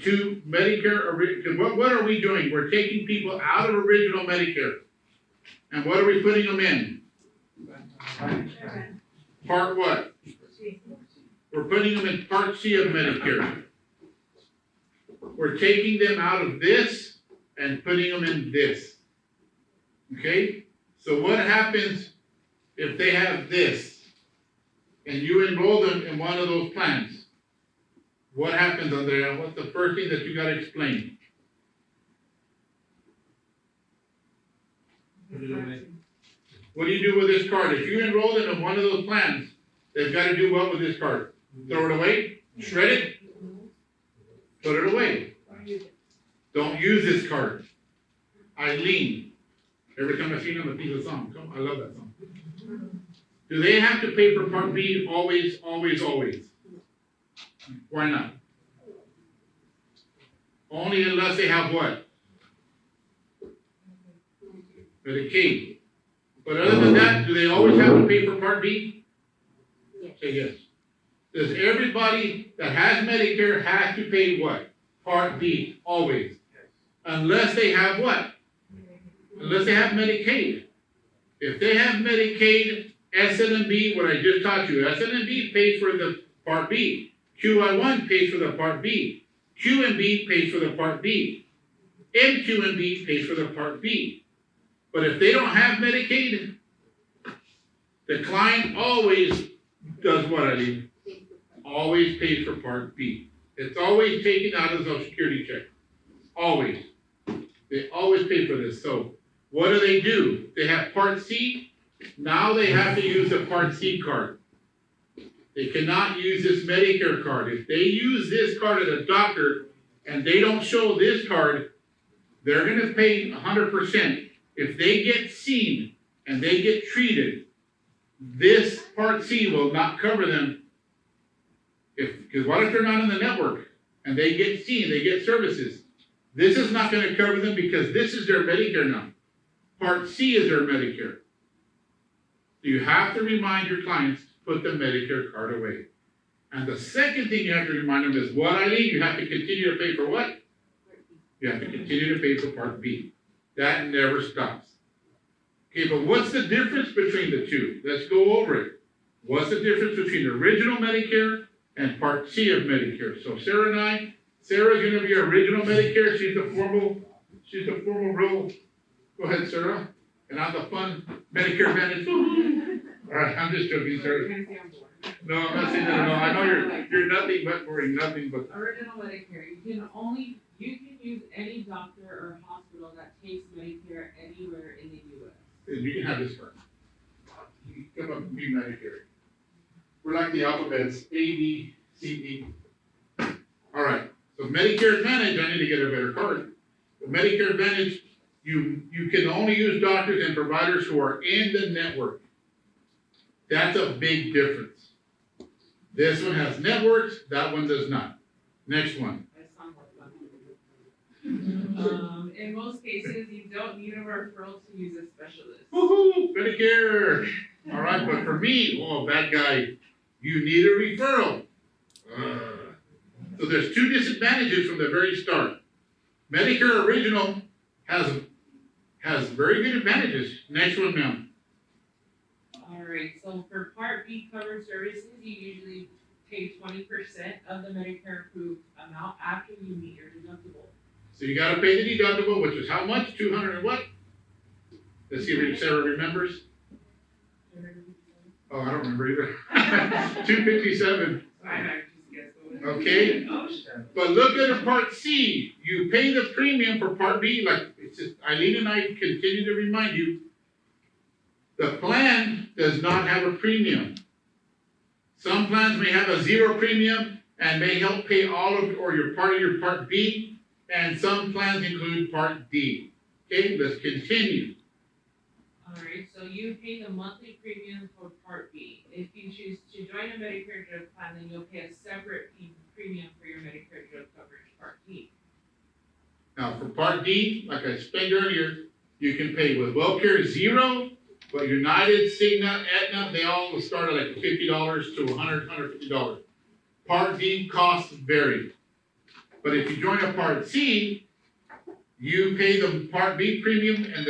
two Medicare, because what are we doing? We're taking people out of original Medicare. And what are we putting them in? Part what? We're putting them in Part C of Medicare. We're taking them out of this and putting them in this. Okay? So what happens if they have this and you enroll them in one of those plans? What happens, Andrea? What's the first thing that you got to explain? What do you do with this card? If you enroll them in one of those plans, they've got to do what with this card? Throw it away? Shred it? Put it away. Don't use this card. Eileen. Every time I see them, I think of the song. I love that song. Do they have to pay for Part B always, always, always? Why not? Only unless they have what? Medicaid. But other than that, do they always have to pay for Part B? Yes. Say yes. Does everybody that has Medicare have to pay what? Part B, always. Unless they have what? Unless they have Medicaid. If they have Medicaid, SNMB, what I just taught you, SNMB pays for the Part B. QI1 pays for the Part B. QMB pays for the Part B. MQMB pays for the Part B. But if they don't have Medicaid, the client always does what, I mean? Always pays for Part B. It's always taken out of the Social Security check. Always. They always pay for this. So what do? They have Part C. Now they have to use the Part C card. They cannot use this Medicare card. If they use this card at a doctor and they don't show this card, they're going to pay 100%. If they get seen and they get treated, this Part C will not cover them. Because what if they're not in the network and they get seen, they get services? This is not going to cover them because this is their Medicare now. Part C is their Medicare. So you have to remind your clients to put the Medicare card away. And the second thing you have to remind them is what I need, you have to continue to pay for what? You have to continue to pay for Part B. That never stops. Okay, but what's the difference between the two? Let's go over it. What's the difference between original Medicare and Part C of Medicare? So Sarah's gonna be original Medicare, she's the formal role. Go ahead, Sarah. And I'm the fun Medicare Advantage. All right, I'm just joking, Sarah. No, I'm not saying that at all. I know you're nothing but boring, nothing but. Original Medicare, you can use any doctor or hospital that takes Medicare anywhere in the US. And you can have this one. You can come up and be Medicare. We're like the alphabets, A, B, C, D. All right, so Medicare Advantage, I need to get a better card. But Medicare Advantage, you can only use doctors and providers who are in the network. That's a big difference. This one has networks, that one does not. Next one. In most cases, you don't need a referral to use a specialist. Woohoo, Medicare. All right, but for me, oh, bad guy, you need a referral. So there's two disadvantages from the very start. Medicare Original has very good advantages. Next one, ma'am. Alright, so for Part B covered services, you usually pay 20% of the Medicare approved amount after you meet your deductible. So you gotta pay the deductible, which is how much? 200 and what? Let's see if Sarah remembers. Oh, I don't remember either. 257. I know, just guess. Okay. But look at Part C. You pay the premium for Part B, like it's just, Eileen and I continue to remind you, the plan does not have a premium. Some plans may have a zero premium and may help pay all of, or your part of your Part B, and some plans include Part D. Okay, let's continue. Alright, so you pay the monthly premium for Part B. If you choose to join a Medicare drug plan, then you'll pay a separate premium for your Medicare drug coverage Part D. Now for Part D, like I explained earlier, you can pay with WellCare zero, but United, Cigna, Aetna, they all will start at like $50 to $100, $150. Part D costs vary. But if you join a Part C, you pay the Part B premium and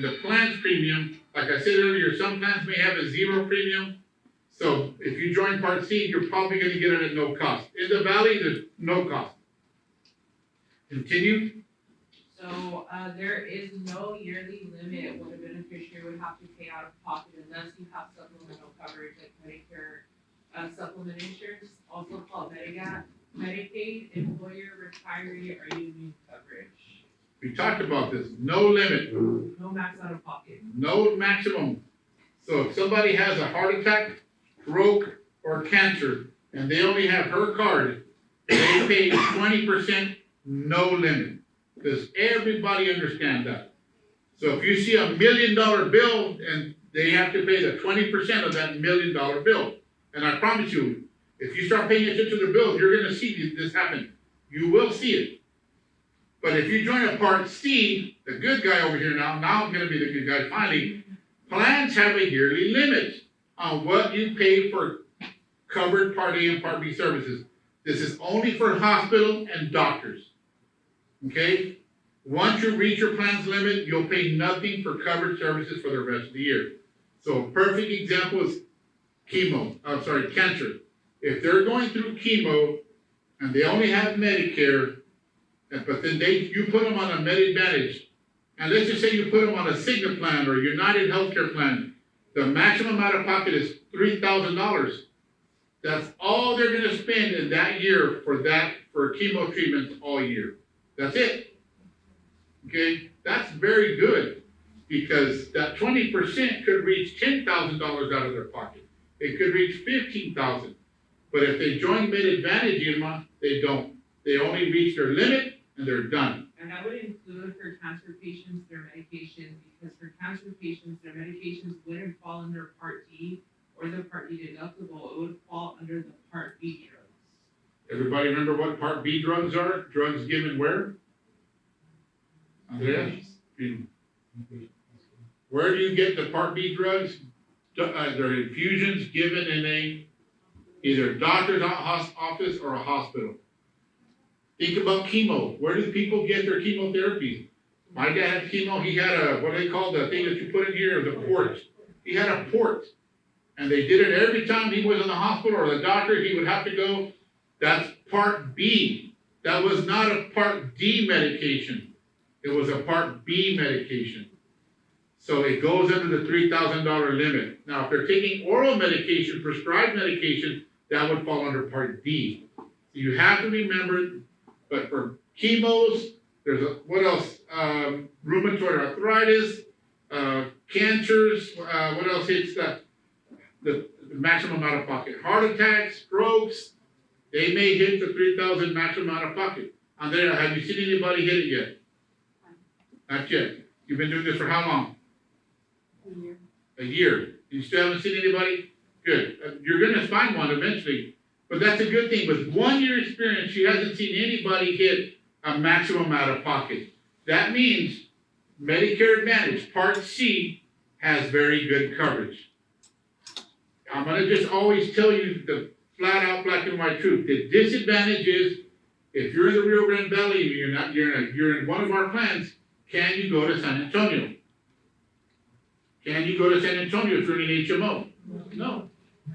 the plan's premium. Like I said earlier, some plans may have a zero premium. So if you join Part C, you're probably gonna get it at no cost. In the Valley, there's no cost. Continue. So, there is no yearly limit what a beneficiary would have to pay out of pocket unless you have supplemental coverage like Medicare, supplement insurance, also called Medicaid, employer, retiree, or union coverage. We talked about this, no limit, No max out of pocket. no maximum. So if somebody has a heart attack, stroke, or cancer, and they only have her card, they pay 20%, no limit. Does everybody understand that? So if you see $1 million bill and they have to pay the 20% of that $1 million bill, and I promise you, if you start paying attention to the bills, you're gonna see this happen. You will see it. But if you join a Part C, the good guy over here now I'm gonna be the good guy finally, plans have a yearly limit on what you pay for covered Part A and Part B services. This is only for hospital and doctors. Okay? Once you reach your plan's limit, you'll pay nothing for covered services for the rest of the year. So a perfect example is cancer. If they're going through chemo and they only have Medicare, but then you put them on a Med Advantage, and let's just say you put them on a Cigna plan or a United Healthcare plan, the maximum out of pocket is $3,000. That's all they're gonna spend in that year for chemo treatments all year. That's it. Okay, that's very good because that 20% could reach $10,000 out of their pocket. It could reach $15,000. But if they join Med Advantage, Irma, they don't. They only reach their limit and they're done. And that would include for cancer patients, their medications, because for cancer patients, their medications wouldn't fall under Part D or the Part D deductible. It would fall under the Part B drugs. Everybody remember what Part B drugs are? Drugs given where? Andrea? Where do you get the Part B drugs? There are infusions given in a either doctor's office or a hospital. Think about chemo. Where do people get their chemotherapy? My dad had chemo. He had a, what do they call the thing that you put in here, the port. He had a port. And they did it every time he was in the hospital or the doctor, he would have to go. That's Part B. That was not a Part D medication. It was a Part B medication. So it goes under the $3,000 limit. Now, if they're taking oral medication, prescribed medication, that would fall under Part D. So you have to remember, but for chemos, there's a, what else? Rheumatoid arthritis, cancers, what else hits the maximum out of pocket? Heart attacks, strokes, they may hit the 3,000 maximum out of pocket. And there, have you seen anybody hit it yet? Not yet. You've been doing this for how long? A year. You still haven't seen anybody? Good. You're gonna find one eventually. But that's a good thing. With 1 year experience, she hasn't seen anybody hit a maximum out of pocket. That means Medicare Advantage, Part C, has very good coverage. I'm gonna just always tell you the flat out black and white truth. The disadvantage is, if you're in the Rio Grande Valley, you're in one of our plans, can you go to San Antonio? Can you go to San Antonio if you're in an HMO? No.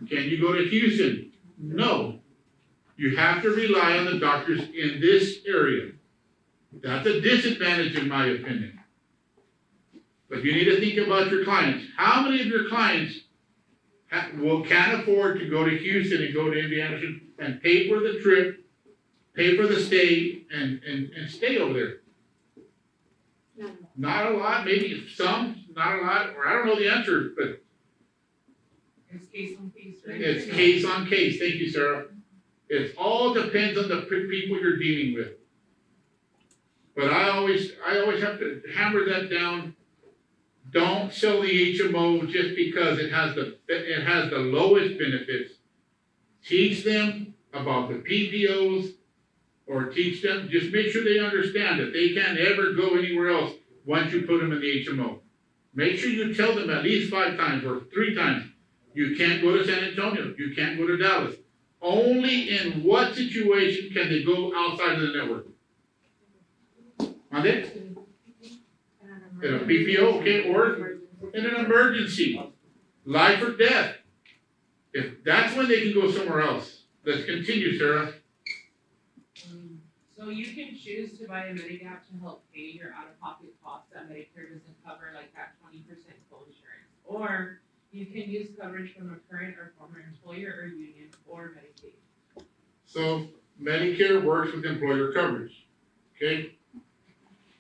Can you go to Houston? No. You have to rely on the doctors in this area. That's a disadvantage in my opinion. But you need to think about your clients. How many of your clients can afford to go to Houston and go to Indiana and pay for the trip, pay for the stay, and stay over there? Not a lot, maybe some, not a lot, or I don't know the answer, but It's case on case, right? it's case on case. Thank you, Sarah. It all depends on the people you're dealing with. But I always have to hammer that down. Don't sell the HMO just because it has the lowest benefits. Teach them about the PPOs, or teach them, just make sure they understand that they can't ever go anywhere else once you put them in the HMO. Make sure you tell them at least 5 times or 3 times, you can't go to San Antonio, you can't go to Dallas. Only in what situation can they go outside of the network? Monday? In a PPO, okay, or in an emergency, life or death. If that's when they can go somewhere else. Let's continue, Sarah. So you can choose to buy a Medigap to help pay your out-of-pocket costs that Medicare doesn't cover, like that 20% co-insurance. Or you can use coverage from a current or former employer or union or Medicaid. So Medicare works with employer coverage, okay?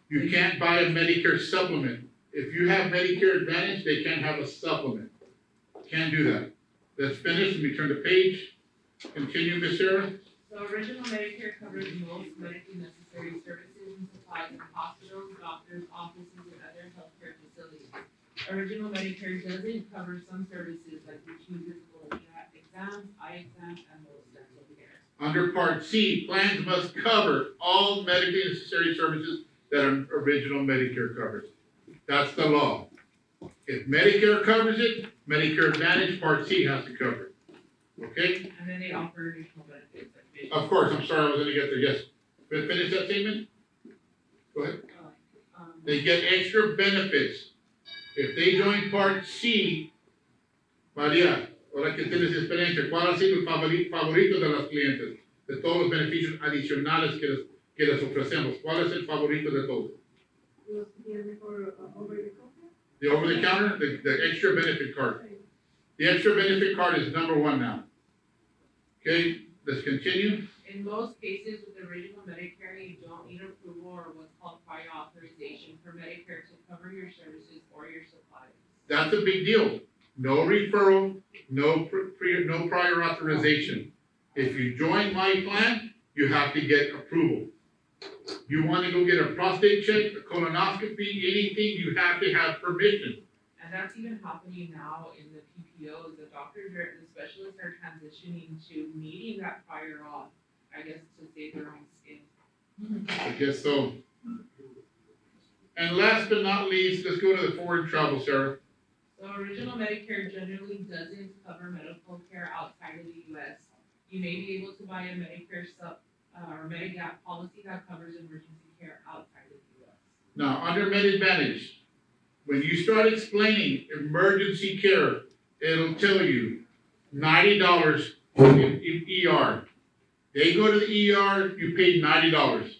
You can't buy a Medicare supplement. If you have Medicare Advantage, they can't have a supplement. Can't do that. Let's finish. Let me turn the page. Continue, Ms. Sarah. So original Medicare covers most medically necessary services and supplies in hospitals, doctors, offices, and other healthcare facilities. Original Medicare doesn't cover some services like routine physical exams, eye exams, and most dental care. Under Part C, plans must cover all medically necessary services that are original Medicare covers. That's the law. If Medicare covers it, Medicare Advantage Part C has to cover it. Okay? And then they offer additional benefits like vision. Of course, I'm sorry, I was gonna get there, yes. Finish that statement? Go ahead. They get extra benefits. If they join Part C, María, ahora que tienes experiencia, ¿cuál ha sido el favorito de los clientes? De todos los beneficios adicionales que les ofrecemos. ¿Cuál es el favorito de todos? Los que tienen mejor over the counter. The over-the-counter, the extra benefit card. The extra benefit card is number 1 now. Okay, let's continue. In most cases with original Medicare, you don't need approval or what's called prior authorization for Medicare to cover your services or your supplies. That's a big deal. No referral, no prior authorization. If you join my plan, you have to get approval. You want to go get a prostate check, a colonoscopy, anything, you have to have permission. And that's even happening now in the PPOs. The doctors the specialists are transitioning to needing that prior auth, I guess, to save their own skin. I guess so. And last but not least, let's go to the foreign travel, Sarah. So original Medicare generally doesn't cover medical care outside of the US. You may be able to buy a Medicare or Medigap policy that covers emergency care outside of the US. Now, under MedAdvantage, when you start explaining emergency care, it'll tell you $90 in ER. They go to the ER, you pay $90.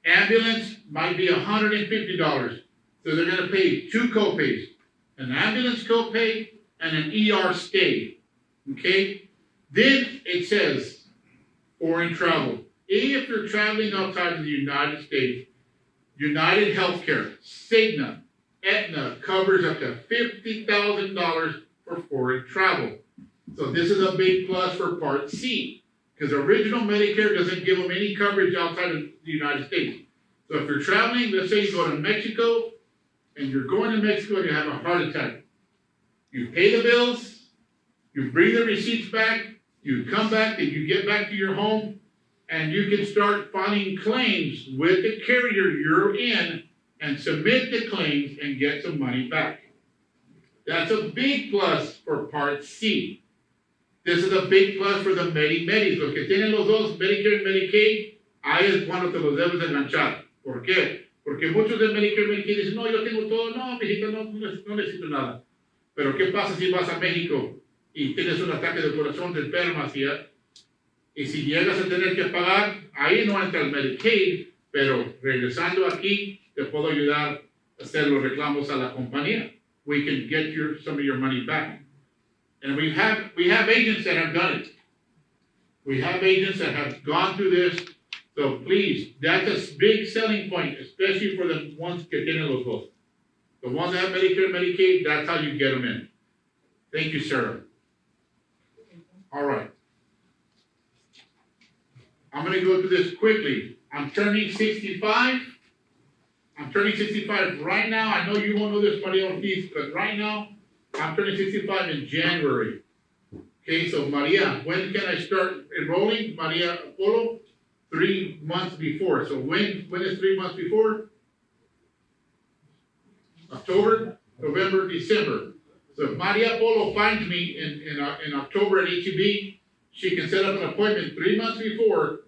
Ambulance might be $150. So they're gonna pay two copays, an ambulance copay and an ER stay, okay? Then it says, foreign travel. If you're traveling outside of the United States, United Healthcare, Cigna, Aetna covers up to $50,000 for foreign travel. So this is a big plus for Part C, because original Medicare doesn't give them any coverage outside of the United States. So if you're traveling, let's say you go to Mexico, and you're going to Mexico and you have a heart attack. You pay the bills, you bring the receipts back, you come back, and you get back to your home, and you can start filing claims with the carrier you're in and submit the claims and get some money back. That's a big plus for Part C. This is a big plus for the Medis. Los que tienen los dos, Medicare y Medicaid, ahí es cuando te los debes enganchar. ¿Por qué? Porque muchos de Medicare y Medicaid dicen, no, yo tengo todo, no, mijita, no necesito nada. Pero ¿qué pasa si vas a México y tienes un ataque de corazón, te enfermas y si llegas a tener que pagar, ahí no entra el Medicaid, pero regresando aquí, te puedo ayudar a hacer los reclamos a la compañía. We can get some of your money back. And we have agents that have done it. We have agents that have gone through this. So please, that's a big selling point, especially for the ones que tienen los dos. The ones that have Medicare and Medicaid, that's how you get them in. Thank you, Sarah. All right. I'm gonna go through this quickly. I'm turning 65. I'm turning 65 right now. I know you won't know this, Maria Ortiz, but right now, I'm turning 65 in January. Okay, so Maria, when can I start enrolling? Maria Apollo? 3 months before. So when is 3 months before? October, November, December. So if Maria Polo finds me in October at HEB, she can set up an appointment 3 months before,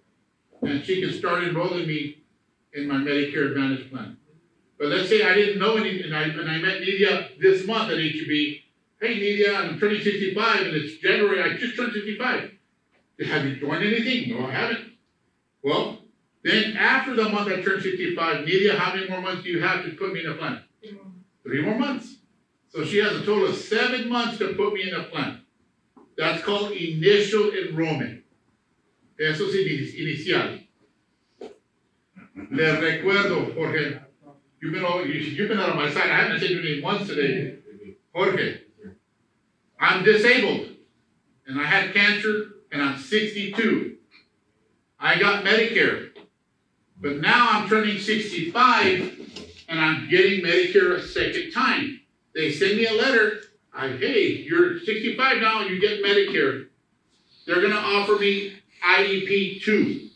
and she can start enrolling me in my Medicare Advantage plan. But let's say I didn't know anything, and I met Nidia this month at HEB. Hey Nidia, I'm turning 65, and it's January, I just turned 65. Have you joined anything? No, I haven't. Well, then after the month I turned 65, Nidia, how many more months do you have to put me in a plan? 3 more months. So she has a total of 7 months to put me in a plan. That's called initial enrollment. Eso es inicial. Les recuerdo, Jorge, you've been out on my side. I haven't said your name once today. Jorge, I'm disabled, and I had cancer, and I'm 62. I got Medicare, but now I'm turning 65, and I'm getting Medicare a second time. They send me a letter, hey, you're 65 now, you get Medicare. They're gonna offer me IEP 2,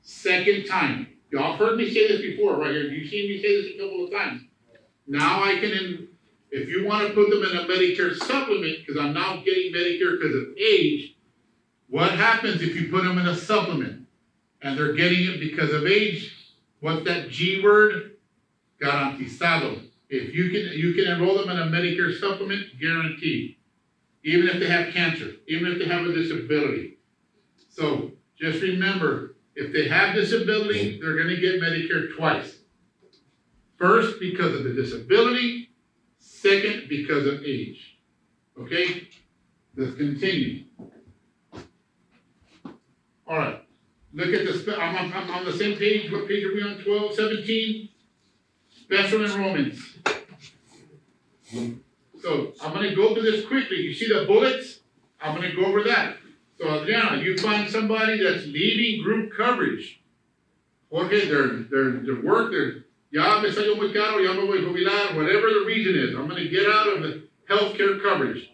second time. Y'all heard me say this before, right here. You've seen me say this a couple of times. Now I can, if you wanna put them in a Medicare supplement, because I'm now getting Medicare because of age, what happens if you put them in a supplement? And they're getting it because of age. What's that G word? Garantizado. If you can enroll them in a Medicare supplement, guaranteed. Even if they have cancer, even if they have a disability. So just remember, if they have disability, they're gonna get Medicare twice. First, because of the disability. Second, because of age. Okay? Let's continue. All right. Look at the, I'm on the same page. What page are we on? 12, 17? Special enrollments. So I'm going to go through this quickly. You see the bullets? I'm going to go over that. So Adriana, you find somebody that's leaving group coverage. Okay, their work, ya me salió muy caro, ya me voy a jubilar, whatever the reason is. I'm going to get out of the healthcare coverage.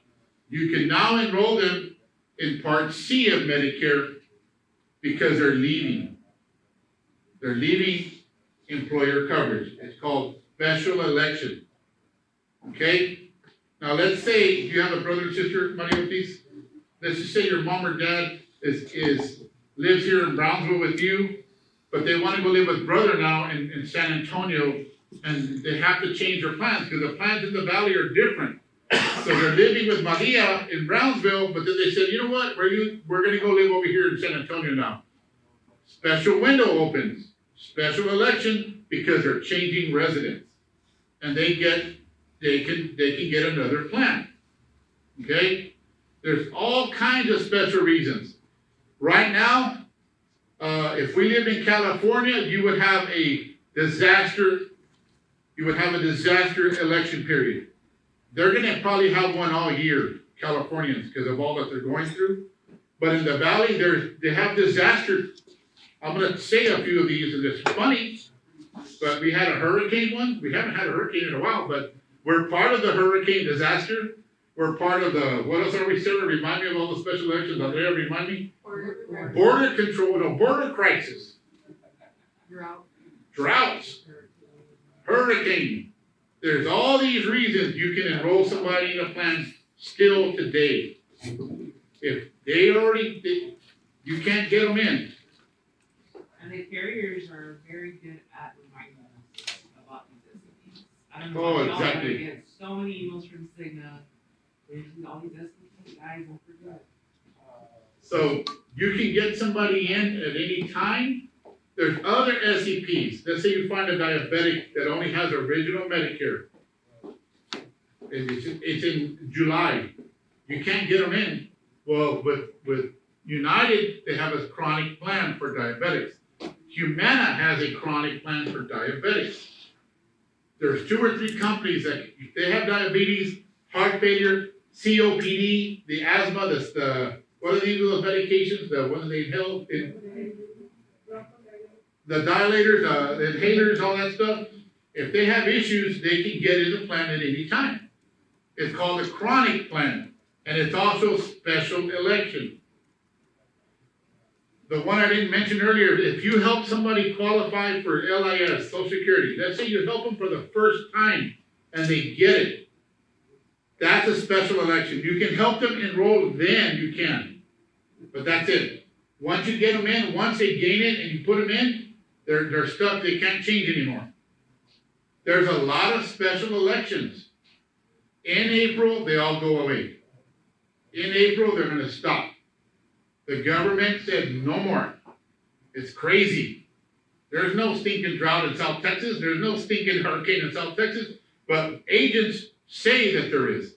You can now enroll them in Part C of Medicare because they're leaving. They're leaving employer coverage. It's called special election. Okay? Now, let's say you have a brother and sister, Maria, please. Let's just say your mom or dad lives here in Brownsville with you, but they wanna go live with brother now in San Antonio, and they have to change their plans, because the plans in the valley are different. So they're living with Maria in Brownsville, but then they said, you know what, we're gonna go live over here in San Antonio now. Special window opens, special election, because they're changing residence. And they can get another plan. Okay? There's all kinds of special reasons. Right now, if we lived in California, you would have a disaster election period. They're gonna probably have one all year, Californians, because of all that they're going through. But in the valley, they have disaster. I'm gonna say a few of these, and it's funny, but we had a hurricane one. We haven't had a hurricane in a while, but we're part of the hurricane disaster. We're part of the, what else are we still? Remind me of all the special elections. Andrea, remind me? Border control, no, border crisis. Droughts. Hurricane. There's all these reasons you can enroll somebody in a plan still today. If you can't get them in. And the carriers are very good at reminding us about these SOPs. I don't know. Oh, about y'all, but I exactly. get so many emails from Cigna. There's all these SOPs, guys, don't forget. So you can get somebody in at any time. There's other SEPs. Let's say you find a diabetic that only has original Medicare. It's in July. You can't get them in. Well, with United, they have a chronic plan for diabetics. Humana has a chronic plan for diabetics. There's 2 or 3 companies that, if they have diabetes, heart failure, COPD, the asthma, what are these little medications, the ones they inhale, the dilators, the inhalers, all that stuff. If they have issues, they can get in the plan at any time. It's called a chronic plan, and it's also special election. The one I didn't mention earlier, if you help somebody qualify for LIS, Social Security, let's say you help them for the first time and they get it. That's a special election. You can help them enroll, then you can. But that's it. Once you get them in, once they gain it and you put them in, they're stuck, they can't change anymore. There's a lot of special elections. In April, they all go away. In April, they're gonna stop. The government said no more. It's crazy. There's no stinking drought in South Texas. There's no stinking hurricane in South Texas, but agents say that there is.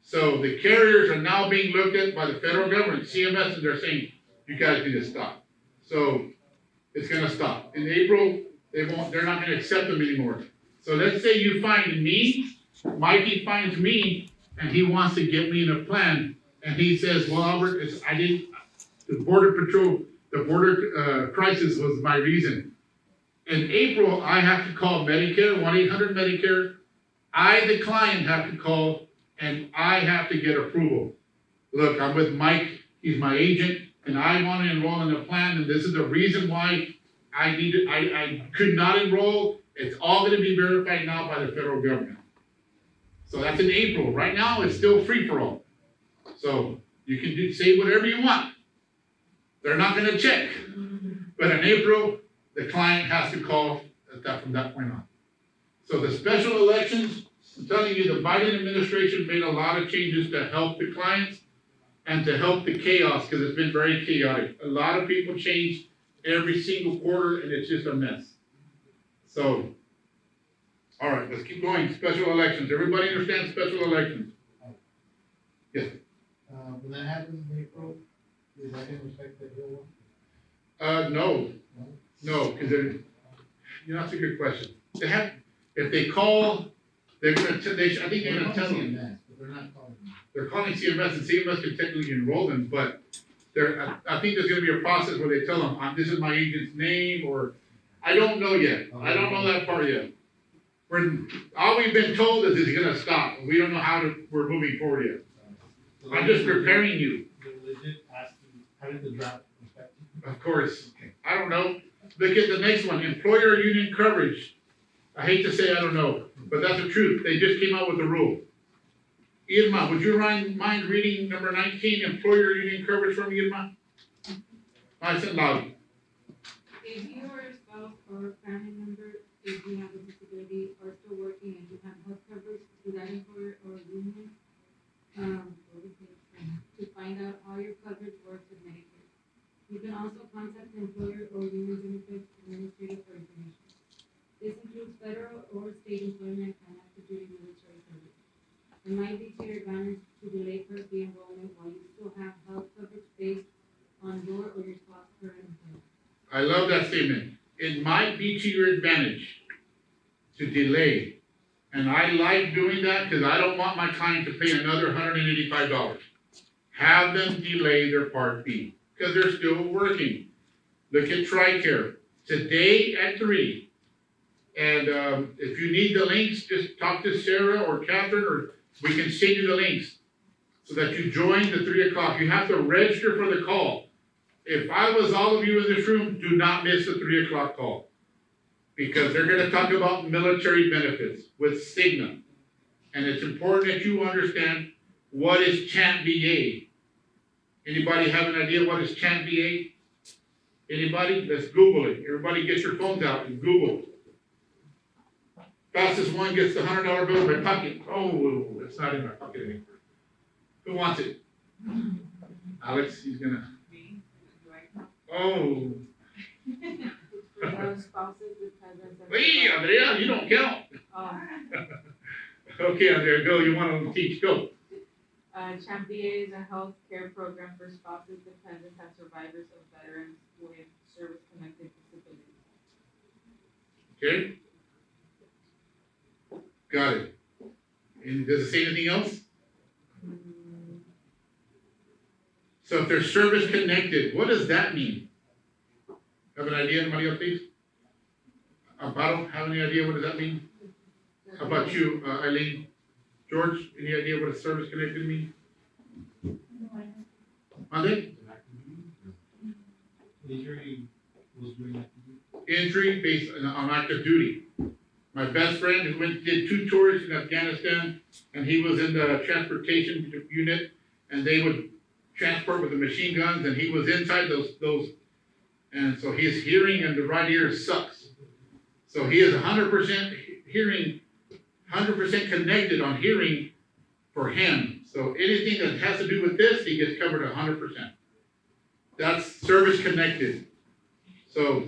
So the carriers are now being looked at by the federal government, CMS, and they're saying, you guys need to stop. So it's gonna stop. In April, they're not gonna accept them anymore. So let's say you find me, Mikey finds me, and he wants to get me in a plan, and he says, well, Albert, the border patrol, the border crisis was my reason. In April, I have to call Medicare, 1-800-Medicare. I, the client, have to call, and I have to get approval. Look, I'm with Mike, he's my agent, and I want to enroll in a plan, and this is the reason why I could not enroll. It's all gonna be verified now by the federal government. So that's in April. Right now, it's still free for all. So you can say whatever you want. They're not gonna check. But in April, the client has to call from that point on. So the special elections, I'm telling you, the Biden administration made a lot of changes to help the clients and to help the chaos, because it's been very chaotic. A lot of people changed every single quarter, and it's just a mess. So, all right, let's keep going. Special elections. Everybody understands special elections? Yes. When that happens in April, is that gonna affect the bill? No, because that's a good question. If they call, they're gonna, I think they're gonna tell them. But they're not calling them. They're calling CMS, and CMS can technically enroll them, but I think there's gonna be a process where they tell them, this is my agent's name, or, I don't know yet. I don't know that part yet. All we've been told is it's gonna stop. We don't know we're moving forward yet. I'm just preparing you. Legit asking, how did the draft affect you? Of course. I don't know. Look at the next one, employer union coverage. I hate to say I don't know, but that's the truth. They just came out with a rule. Irma, would you mind reading number 19, employer union coverage from Irma? Nice and loud. If you or a spouse or a family member, if you have a disability or still working and you have health coverage through that employer or union, to find out how your coverage works with Medicare. You can also contact the employer or union benefits administrator for information. This includes federal or state employment and active duty military service. It might be to your advantage to delay Part B enrollment while you still have health coverage based on your or your spouse's current employment. I love that statement. It might be to your advantage to delay. And I like doing that because I don't want my client to pay another $185. Have them delay their Part B because they're still working. Look at TRICARE today at 3. And if you need the links, just talk to Sarah or Catherine, or we can send you the links so that you join the 3 o'clock. You have to register for the call. If I was all of you in this room, do not miss the 3 o'clock call, because they're going to talk about military benefits with Cigna. And it's important that you understand what is Chant VA. Anybody have an idea what is Chant VA? Anybody? Let's Google it. Everybody get your phones out and Google. Fastest one gets the $100 bill in my pocket. Oh, it's not in my pocket anymore. Who wants it? Alex, he's gonna. Oh. Spouses, dependents. and- Hey, Andrea, you don't count. Okay, Andrea, go. You want to teach? Go. CHAMP VA is a health care program for spouses, dependents, and survivors of veterans with service-connected disabilities. Okay. Got it. And does it say anything else? So if they're service connected, what does that mean? Have an idea, anybody else, please? Amparo, have any idea what does that mean? How about you, Eileen? George, any idea what a service connected means? Monday? Injury was doing active Injury based on active duty. My best friend who did 2 tours in Afghanistan, and he was in the transportation unit, and they would transport with the machine guns, and he was inside those, and so his hearing in the right ear sucks. So he is 100% hearing, 100% connected on hearing for him. So anything that has to do with this, he gets covered 100%. That's service connected. So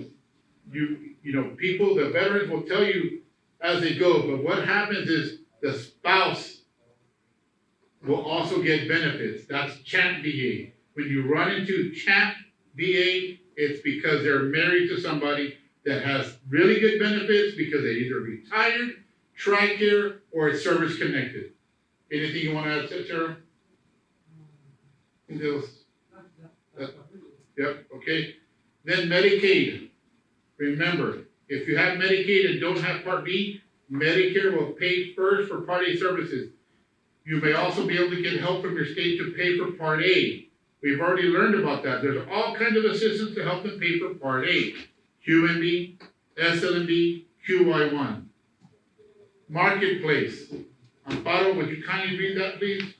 you know, people, the veterans will tell you as they go, but what happens is the spouse will also get benefits. That's CHAMP VA. When you run into CHAMP VA, it's because they're married to somebody that has really good benefits because they either retired, TRICARE, or it's service connected. Anything you want to add, Sarah? Anything else? Yep, okay. Then Medicaid. Remember, if you have Medicaid and don't have Part B, Medicare will pay first for Part A services. You may also be able to get help from your state to pay for Part A. We've already learned about that. There's all kinds of assistance to help them pay for Part A. QMB, SLMB, QY1. Marketplace. Amparo, would you kindly read that, please?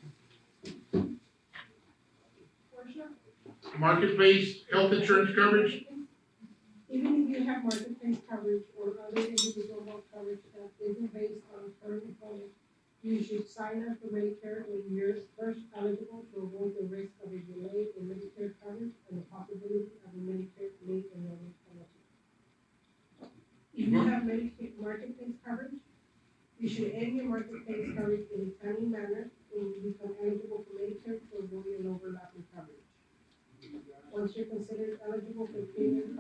Marketplace, health insurance coverage. Even if you have marketplace coverage or other individual health coverage that isn't based on current employment, you should sign up for Medicare when you're first eligible to avoid the risk of a delay in Medicare coverage and the possibility of a Medicare late enrollment penalty. If you have Medicare marketplace coverage, you should end your marketplace coverage in a timely manner when you become eligible for Medicare to avoid an overlapping coverage. Once you're considered eligible for premium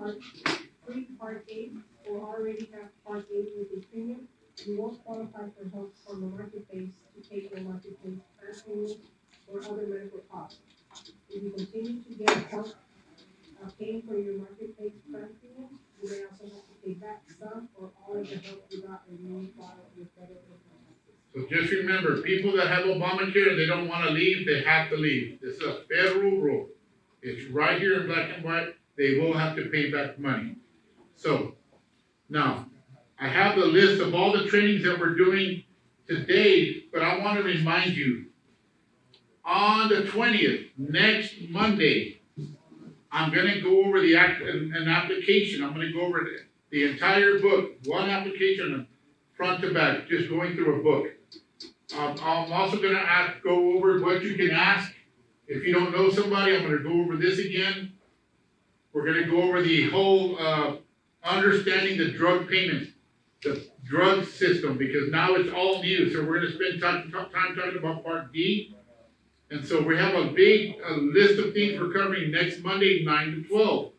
free Part A or already have Part A with a premium, you won't qualify for help from the marketplace to take your marketplace plan premium or other medical costs. If you continue to get help paying for your marketplace plan premium, you may also have to pay back some or all of the help you got when you filed your federal income taxes. So just remember, people that have Obamacare and they don't want to leave, they have to leave. This is a federal rule. It's right here in black and white. They will have to pay back money. So now, I have the list of all the trainings that we're doing today, but I want to remind you, On the 20th, next Monday, I'm gonna go over an application. I'm gonna go over the entire book, one application front to back, just going through a book. I'm also gonna go over what you can ask. If you don't know somebody, I'm gonna go over this again. We're gonna go over the whole, understanding the drug payments, the drug system, because now it's all new. So we're gonna spend time talking about Part D. And so we have a big list of things we're covering next Monday, 9 to 12.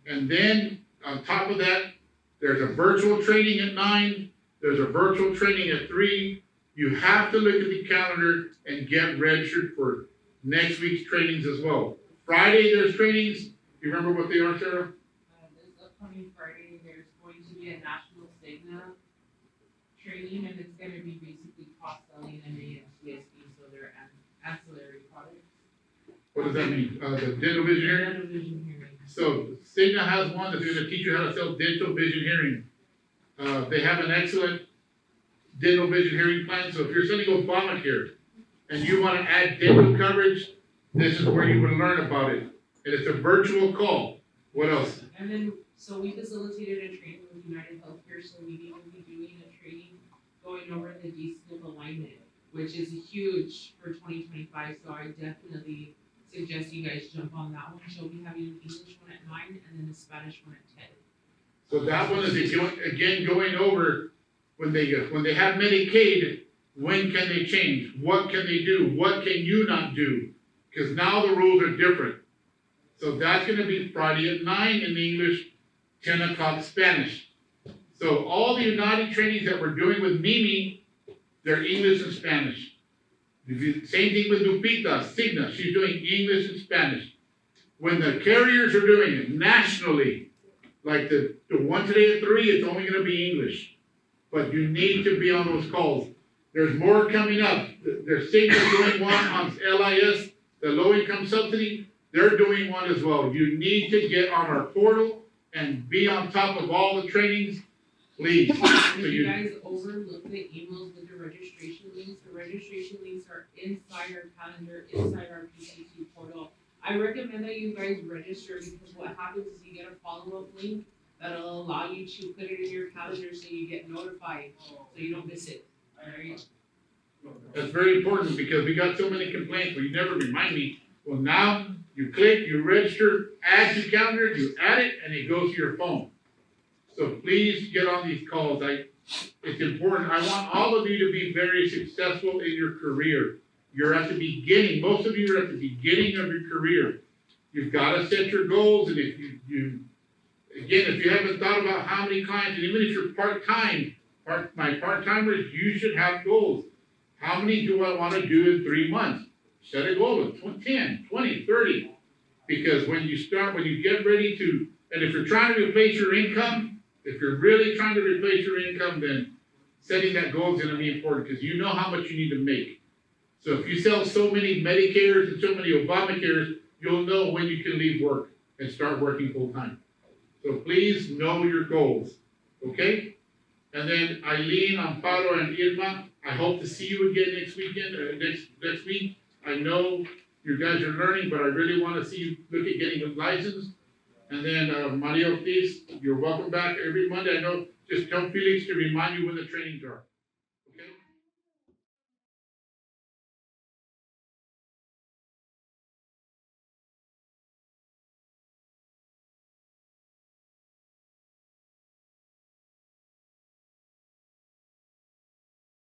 And then on top of that, there's a virtual training at 9. There's a virtual training at 3. You have to look at the calendar and get registered for next week's trainings as well. Friday, there's trainings. You remember what they are, Sarah? This upcoming Friday, there's going to be a national Cigna training, and it's gonna be basically cross-selling and AMCSD, so they're ancillary products. What does that mean? The dental vision hearing? Dental vision hearing. So Cigna has one that's gonna teach you how to sell dental vision hearing. They have an excellent dental vision hearing plan. So if you're selling Obamacare and you wanna add dental coverage, this is where you would learn about it. And it's a virtual call. What else? And then, so we facilitated a training with United Healthcare, so we will be doing a training going over the D-SNP alignment, which is huge for 2025, so I definitely suggest you guys jump on that one. She'll be having an English one at 9 and then the Spanish one at 10. So that one is again going over when they have Medicaid, when can they change? What can they do? What can you not do? Because now the rules are different. So that's gonna be Friday at 9 in English, 10 o'clock Spanish. So all the United trainings that we're doing with Mimi, they're English and Spanish. Same thing with Lupita, Cigna, she's doing English and Spanish. When the carriers are doing it nationally, like the one today at 3, it's only gonna be English. But you need to be on those calls. There's more coming up. There's Cigna doing one on LIS, the low income subsidy. They're doing one as well. You need to get on our portal and be on top of all the trainings, please. If you guys overlook the emails with the registration links are inside our calendar, inside our PCT portal. I recommend that you guys register, because what happens is you get a follow-up link that'll allow you to put it in your calendar so you get notified, so you don't miss it. Alright? That's very important because we got so many complaints, well, you never remind me. Well, now you click, you register, add to calendar, you add it, and it goes to your phone. So please get on these calls. It's important. I want all of you to be very successful in your career. You're at the beginning. Most of you are at the beginning of your career. You've got to set your goals, and if if you haven't thought about how many clients, and even if you're part-time, my part-timers, you should have goals. How many do I want to do in 3 months? Set a goal of 10, 20, 30. Because when you get ready to, and if you're trying to replace your income, if you're really trying to replace your income, then setting that goal is going to be important because you know how much you need to make. So if you sell so many Medicares and so many Obamacares, you'll know when you can leave work and start working full time. So please know your goals, okay? And then Eileen, Amparo, and Irma, I hope to see you again next week. I know you guys are learning, but I really want to see you look at getting a license. And then Maria Ortiz, you're welcome back every Monday. I know, just tell Felix to remind you when the trainings are.